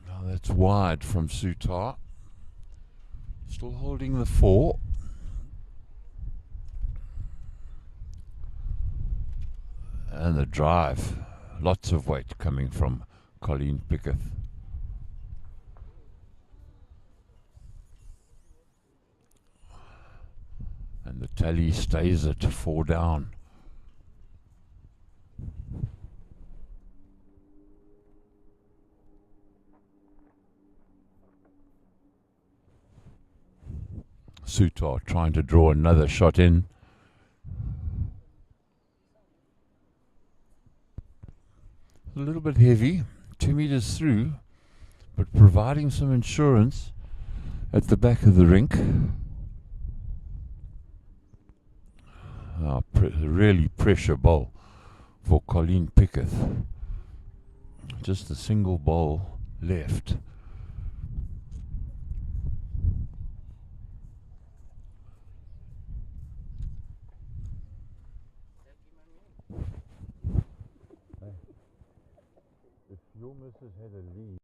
Now that's wide from Sue Tarr. Still holding the 4. And the drive. Lots of weight coming from Colleen Pickett. And the tally stays at 4 down. Sue Tarr trying to draw another shot in. A little bit heavy, 2 meters through, but providing some insurance at the back of the rink. Really pressure bowl for Colleen Pickett. Just a single bowl left. If your missus had a lead.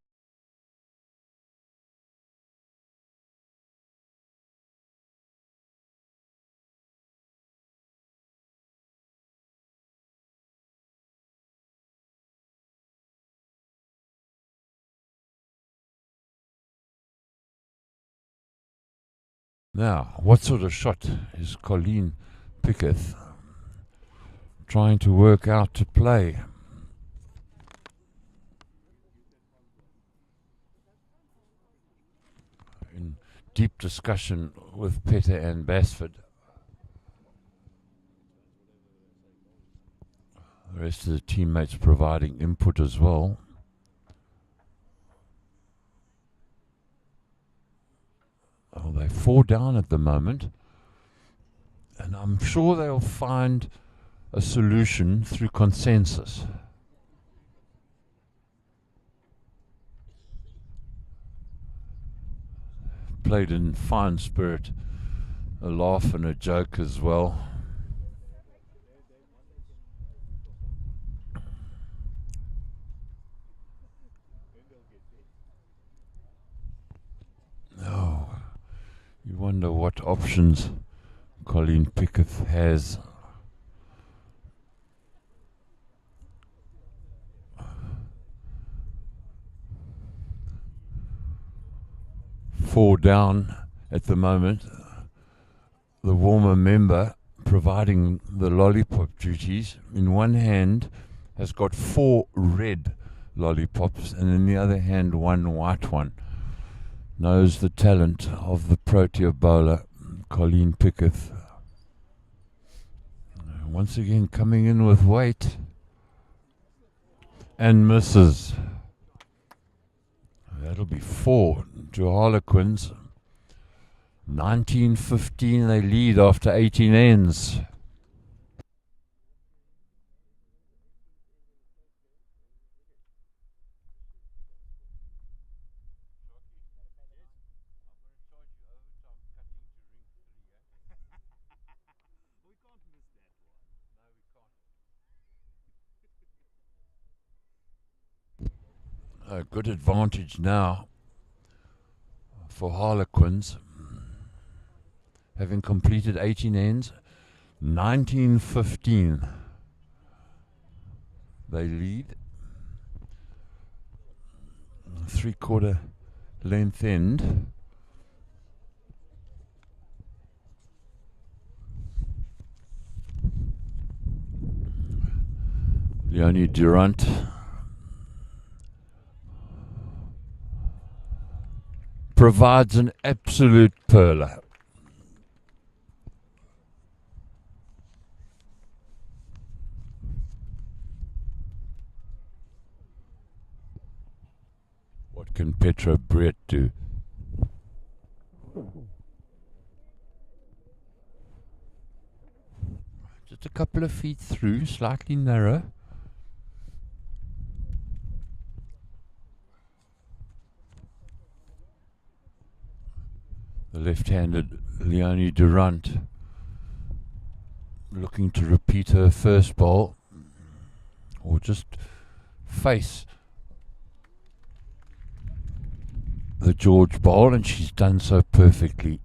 Now, what sort of shot is Colleen Pickett trying to work out to play? In deep discussion with Petter and Basford. The rest of the teammates providing input as well. Oh, they're 4 down at the moment. And I'm sure they'll find a solution through consensus. played in fine spirit, a laugh and a joke as well. Oh, you wonder what options Colleen Pickett has. Four down at the moment. The warmer member providing the lollipop duties in one hand has got 4 red lollipops and in the other hand 1 white one. Knows the talent of the Protea bowler, Colleen Pickett. Once again coming in with weight and misses. That'll be 4 to Harlequins. 19-15 they lead after 18 ends. A good advantage now for Harlequins, having completed 18 ends. 19-15 they lead. 3/4 length end. Leonie Durant provides an absolute perler. What can Petra Brett do? Just a couple of feet through, slightly narrow. The left-handed Leonie Durant looking to repeat her first bowl or just face the George bowl, and she's done so perfectly.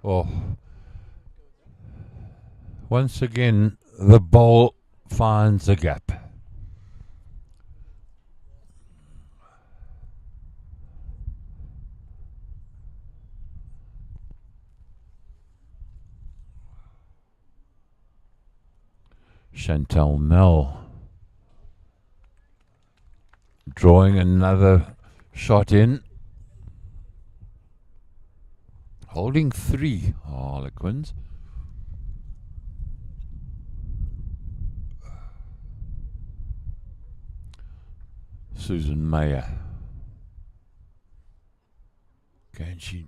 Oh, once again the bowl finds a gap. Chantal Nell drawing another shot in. Holding 3 Harlequins. Susan Mayer. Can she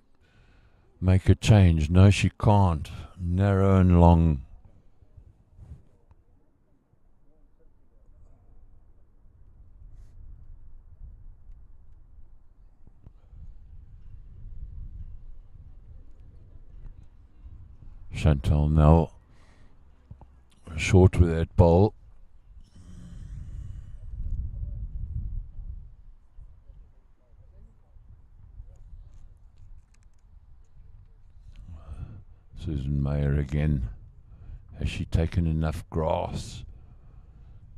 make a change? No, she can't. Narrow and long. Chantal Nell short with that bowl. Susan Mayer again. Has she taken enough grass?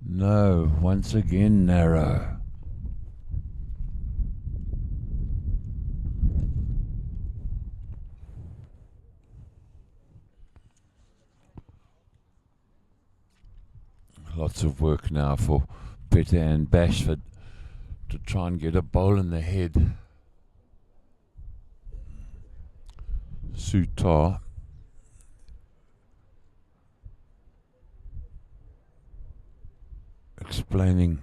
No, once again narrow. Lots of work now for Peter and Bashford to try and get a bowl in the head. Sutar explaining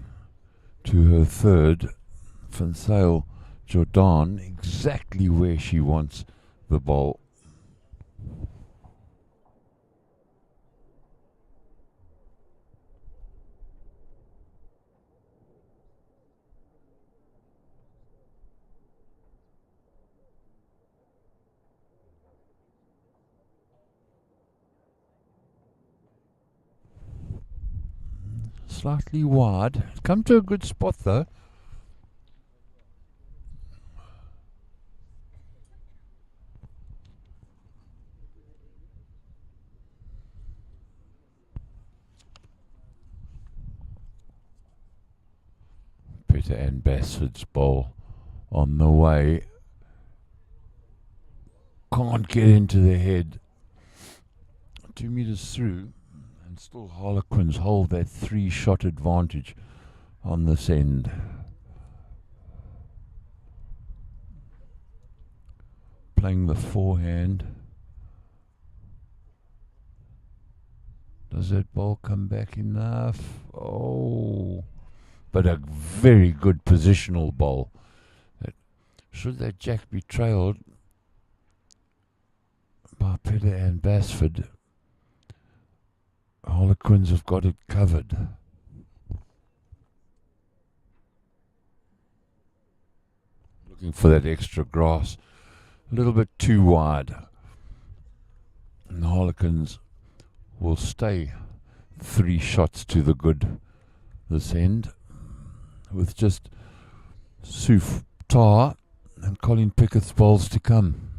to her third, Vincel Jordan, exactly where she wants the bowl. slightly wide. Come to a good spot though. Peter and Bassford's bowl on the way. Can't get into the head. 2 meters through, and still Harlequins hold that 3-shot advantage on this end. Playing the forehand. Does that ball come back enough? Oh, but a very good positional bowl. Should that jack be trailed by Peter and Bassford, Harlequins have got it covered. Looking for that extra grass. A little bit too wide. And the Harlequins will stay 3 shots to the good this end, with just Suf Tar and Colin Pickett's bowls to come.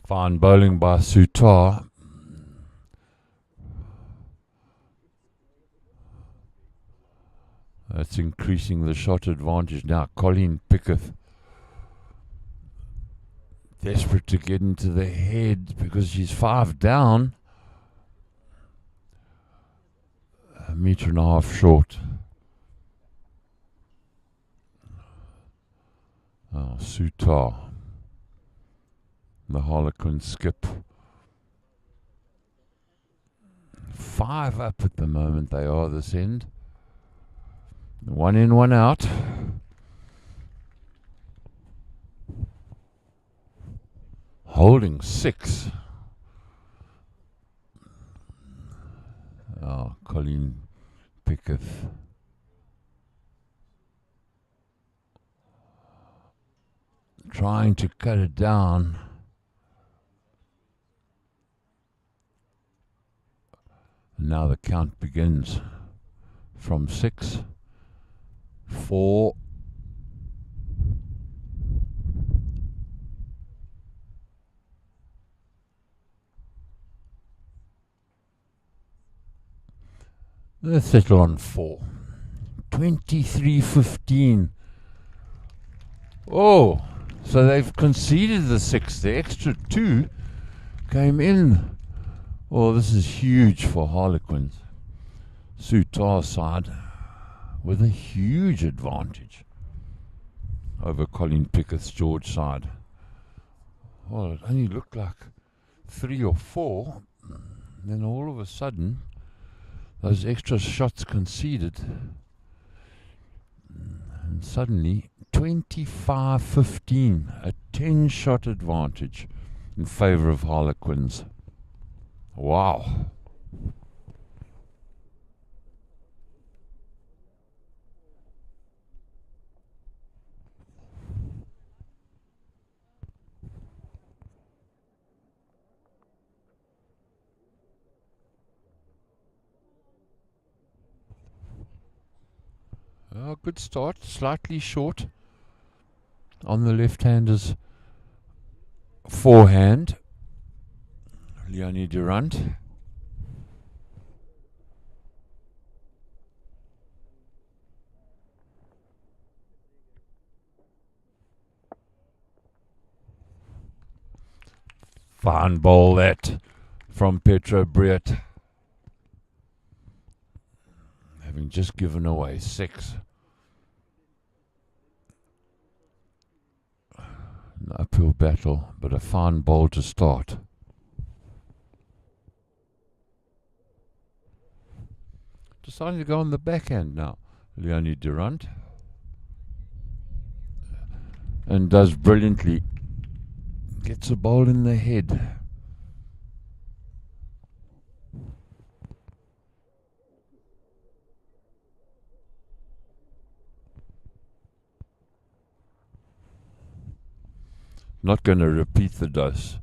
Fine bowling by Sutar. That's increasing the shot advantage now. Colin Pickett desperate to get into the head because she's 5 down. 1.5 meters short. Oh, Sutar. The Harlequin skip. 5 up at the moment they are this end. 1 in, 1 out. Holding 6. Oh, Colin Pickett. Trying to cut it down. Now the count begins from 6, 4, 4. 23-15. Oh, so they've conceded the 6. The extra 2 came in. Oh, this is huge for Harlequins. Sutar's side with a huge advantage over Colin Pickett's George side. Well, it only looked like 3 or 4. Then all of a sudden, those extra shots conceded. And suddenly, 25-15, a 10-shot advantage in favour of Harlequins. Wow. Good start, slightly short on the left-hander's forehand. Leonie Durant. Fine ball that from Petra Briet. Having just given away 6. An uphill battle, but a fine ball to start. Deciding to go on the backhand now, Leonie Durant. And does brilliantly. Gets a bowl in the head. Not going to repeat the dose.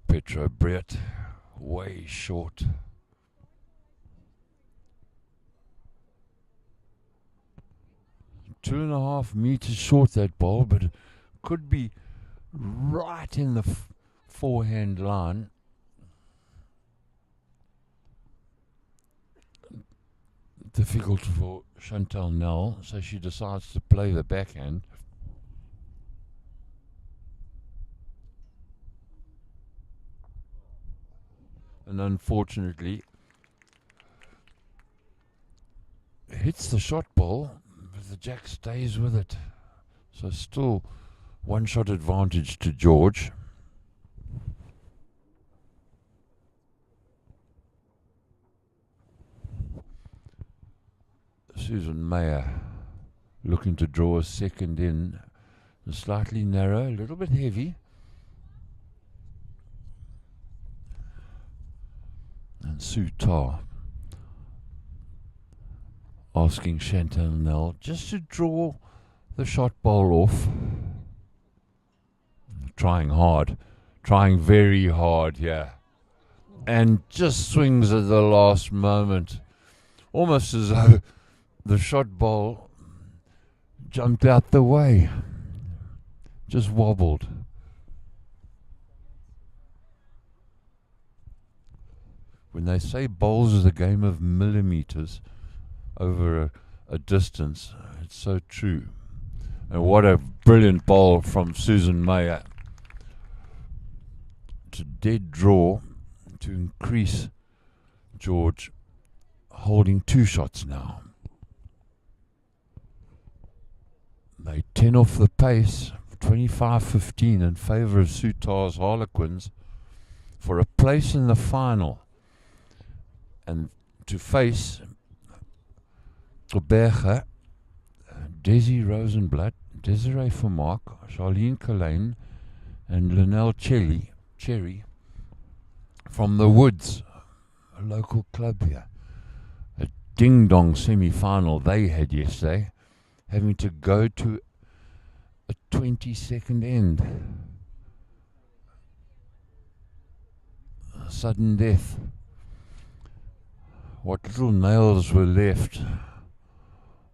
Petro Brett, way short. Two and a half meters short, that ball, but it could be right in the forehand line. Difficult for Chantal Nell, so she decides to play the backhand. And unfortunately, hits the shot ball, but the jack stays with it. So still one shot advantage to George. Susan Mayer looking to draw a second in. Slightly narrow, a little bit heavy. And Sue Tar asking Chantal Nell just to draw the shot ball off. Trying hard. Trying very hard here. And just swings at the last moment. Almost as though the shot ball jumped out the way. Just wobbled. When they say bowls is a game of millimeters over a distance, it's so true. And what a brilliant bowl from Susan Mayer to dead draw to increase George holding two shots now. They 10 off the pace, 25-15 in favour of Sutar's Harlequins for a place in the final. And to face Berger, Desi Rosenblatt, Desiree Vermaak, Charlene Collane, and Linnell Cherry from the Woods, a local club here. A ding-dong semi-final they had yesterday, having to go to a 20-second end. A sudden death. What little nails were left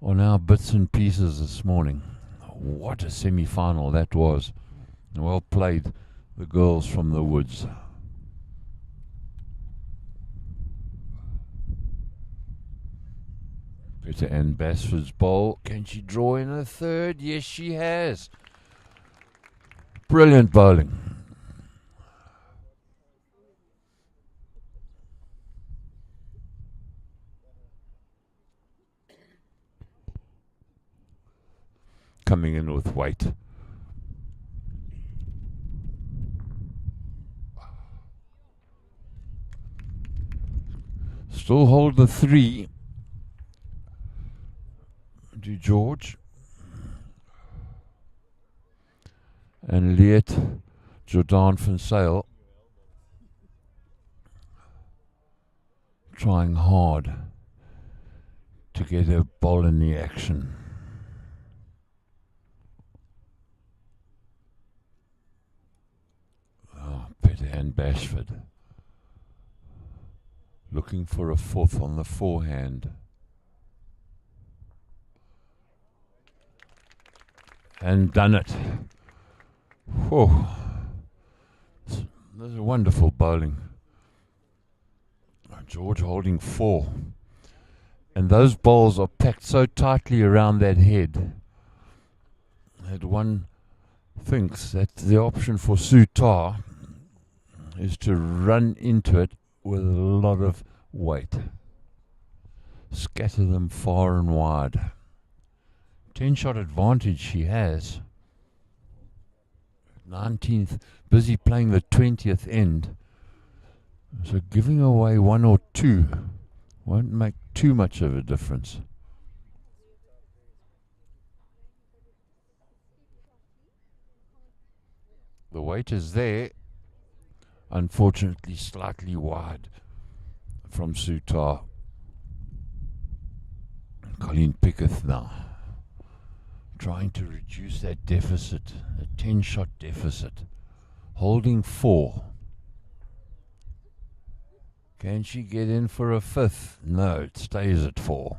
are now bits and pieces this morning. What a semi-final that was. Well played, the girls from the Woods. Peter Ann Basford's bowl. Can she draw in a third? Yes, she has. Brilliant bowling. Coming in with weight. Still hold the three to George. And Leet Jordan van Sail trying hard to get a ball in the action. Peter Ann Bashford looking for a fourth on the forehand. And done it. Whoa. This is wonderful bowling. George holding four. And those balls are packed so tightly around that head that one thinks that the option for Sutar is to run into it with a lot of weight. Scatter them far and wide. 10-shot advantage she has. 19th, busy playing the 20th end. So giving away one or two won't make too much of a difference. The weight is there, unfortunately slightly wide from Sutar. Colleen Picketh now trying to reduce that deficit, a 10-shot deficit, holding 4. Can she get in for a 5th? No, it stays at 4.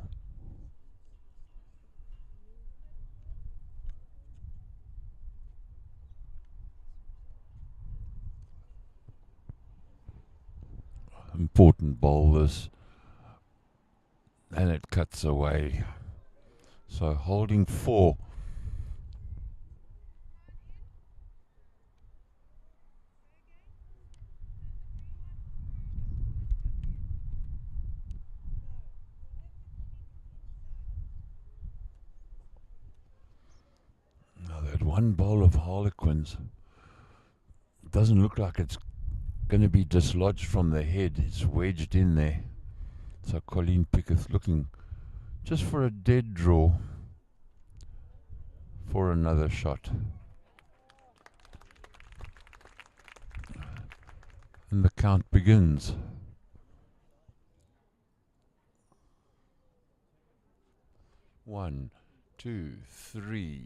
Important bowl this, and it cuts away. So holding 4. Now that one bowl of Harlequins doesn't look like it's going to be dislodged from the head. It's wedged in there. So Colleen Picketh looking just for a dead draw for another shot. And the count begins. One, two, three.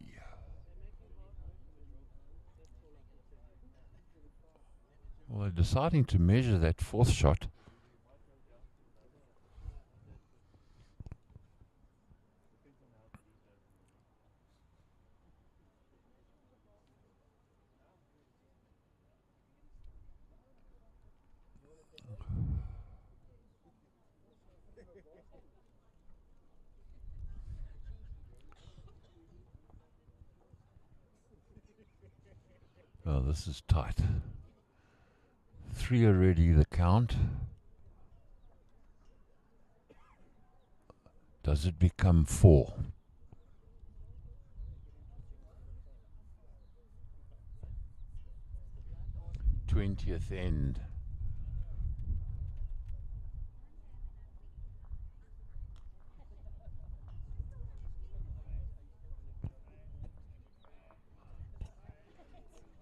Well, they're deciding to measure that 4th shot. Oh, this is tight. 3 already, the count. Does it become 4? '20th end.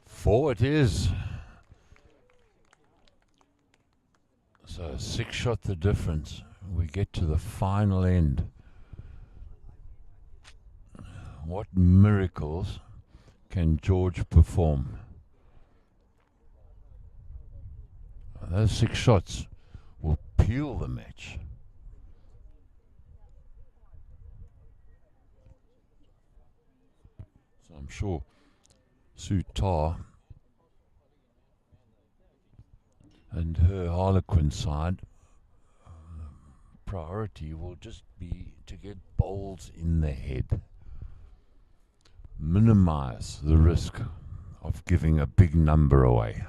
Four it is. So 6 shot the difference. We get to the final end. What miracles can George perform? Those 6 shots will peel the match. So I'm sure Sutar and her Harlequin side priority will just be to get bowls in the head. Minimize the risk of giving a big number away.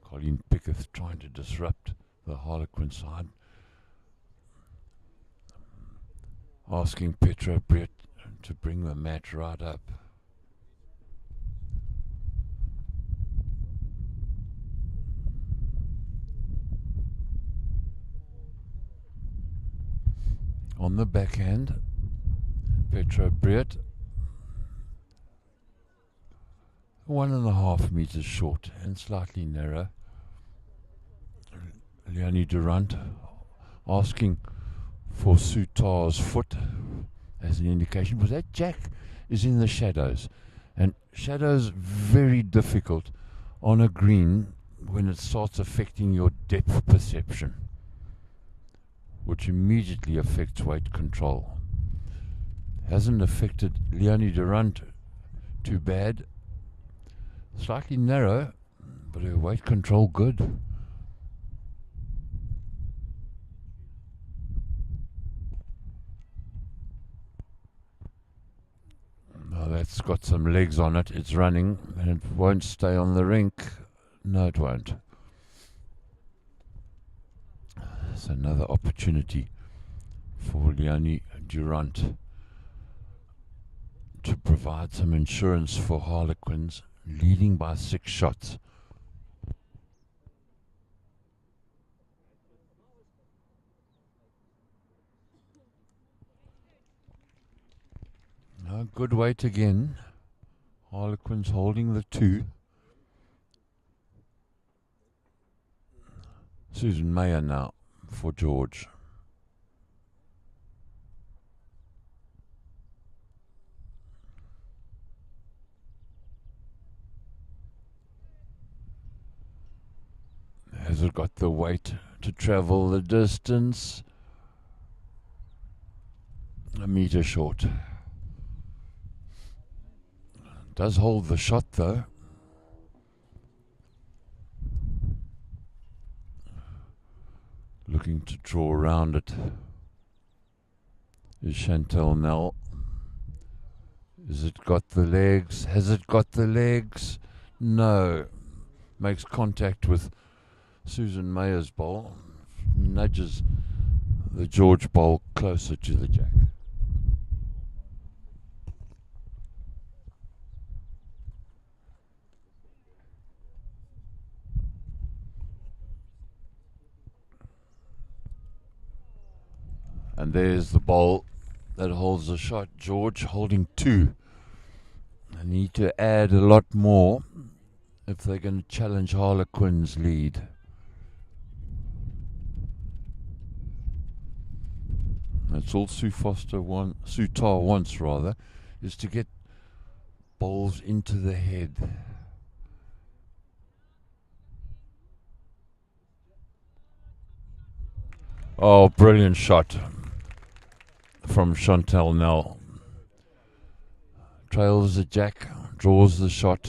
Colleen Picketh trying to disrupt the Harlequin side. Asking Petra Brett to bring the mat right up. On the backhand, Petra Brett 1.5 meters short and slightly narrow. Leonie Durant asking for Sutar's foot as an indication, but that jack is in the shadows, and shadows very difficult on a green when it starts affecting your depth perception, which immediately affects weight control. Hasn't affected Leonie Durant too bad. Slightly narrow, but her weight control good. Now that's got some legs on it. It's running, and it won't stay on the rink. No, it won't. It's another opportunity for Leonie Durant to provide some insurance for Harlequins, leading by 6 shots. Good weight again. Harlequin's holding the 2. Susan Mayer now for George. Has it got the weight to travel the distance? A metre short. Does hold the shot though. Looking to draw around it is Chantel Nell. Has it got the legs? Has it got the legs? No. Makes contact with Susan Mayer's bowl. Nudges the George bowl closer to the jack. And there's the bowl that holds the shot. George holding 2. They need to add a lot more if they're going to challenge Harlequin's lead. That's all Sue Tar wants rather, is to get bowls into the head. Oh, brilliant shot from Chantel Nell. Trails the jack, draws the shot.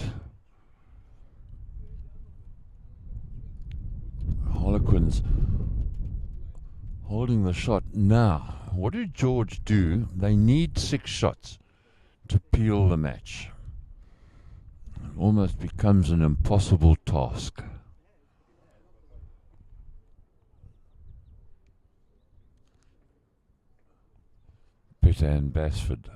Harlequin's holding the shot now. What did George do? They need 6 shots to peel the match. It almost becomes an impossible task. Peter and Basford.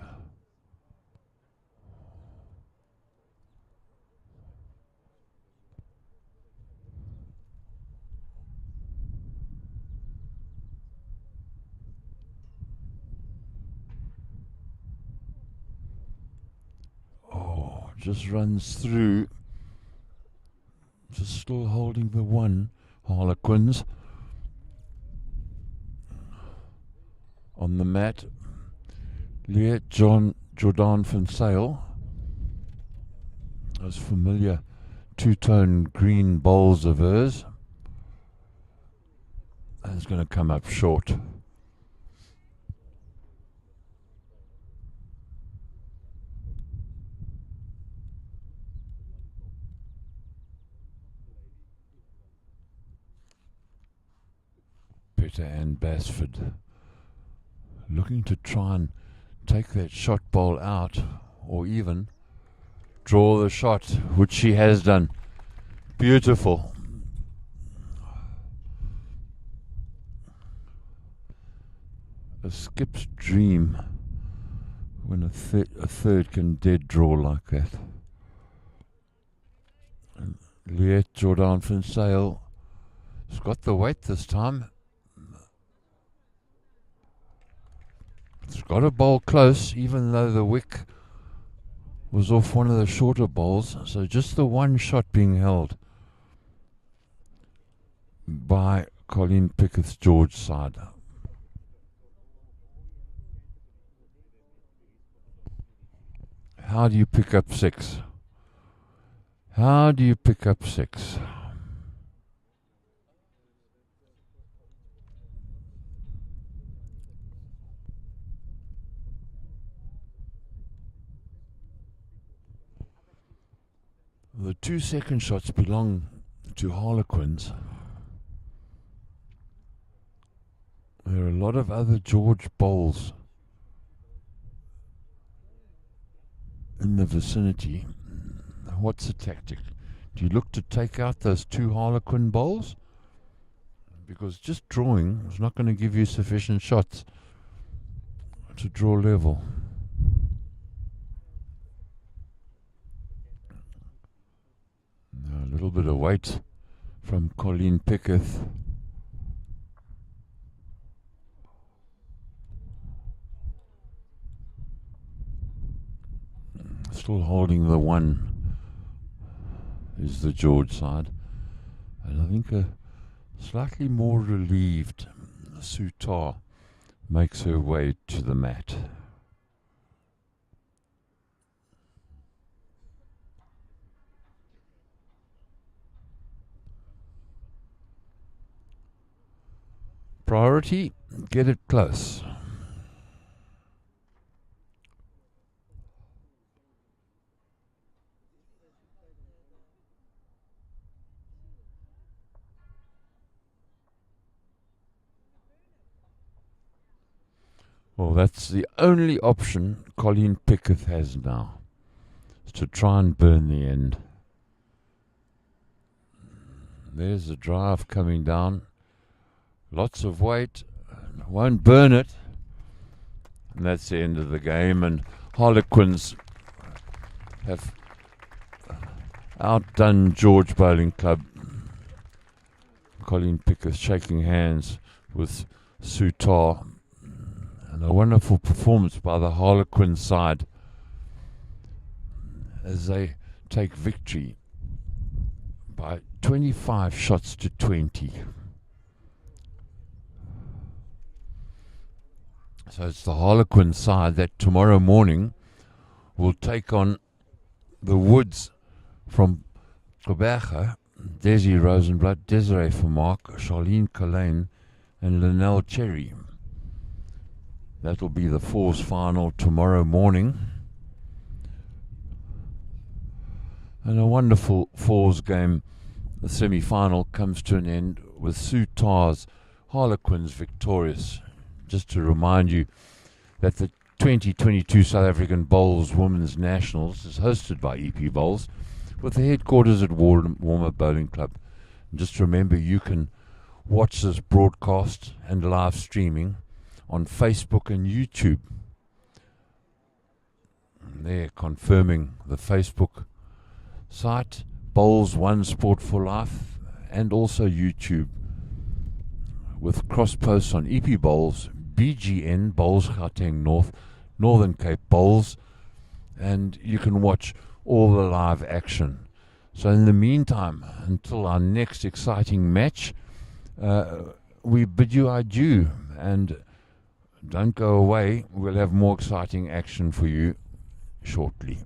Oh, just runs through. Just still holding the 1. Harlequins on the mat. Leah Jordan van Sale. Those familiar 2-tone green bowls of hers. That's going to come up short. Peter and Basford looking to try and take that shot bowl out, or even draw the shot, which she has done. Beautiful. A skip's dream when a third can dead draw like that. Liette Jordan van Sale has got the weight this time. It's got a bowl close, even though the wick was off one of the shorter bowls. So just the 1 shot being held by Colleen Pickett's George side. How do you pick up 6? How do you pick up 6? The 2 second shots belong to Harlequins. There are a lot of other George bowls in the vicinity. What's the tactic? Do you look to take out those 2 Harlequin bowls? Because just drawing is not going to give you sufficient shots to draw level. A little bit of weight from Colleen Pickett. Still holding the one is the George side. And I think a slightly more relieved Sutar makes her way to the mat. Priority, get it close. Well, that's the only option Colleen Pickett has now, is to try and burn the end. There's the drive coming down. Lots of weight. Won't burn it. And that's the end of the game. And Harlequins have outdone George Bowling Club. Colleen Pickett shaking hands with Sutar. And a wonderful performance by the Harlequin side as they take victory by 25 shots to 20. So it's the Harlequin side that tomorrow morning will take on the Woods from Gqeberha, Desi Rosenblatt, Desiree Vermaak, Charlene Collane and Linnell Cherry. That'll be the fours final tomorrow morning. And a wonderful fours game. The semi-final comes to an end with Sutar's Harlequins victorious. Just to remind you that the 2022 South African Bowls Women's Nationals is hosted by EP Bowls with the headquarters at Warmer Bowling Club. And just remember, you can watch this broadcast and live streaming on Facebook and YouTube. And they're confirming the Facebook site, Bowls One Sport for Life, and also YouTube, with cross posts on EP Bowls, BGN, Bowls Gauteng North, Northern Cape Bowls, and you can watch all the live action. So in the meantime, until our next exciting match, we bid you adieu, and don't go away. We'll have more exciting action for you shortly.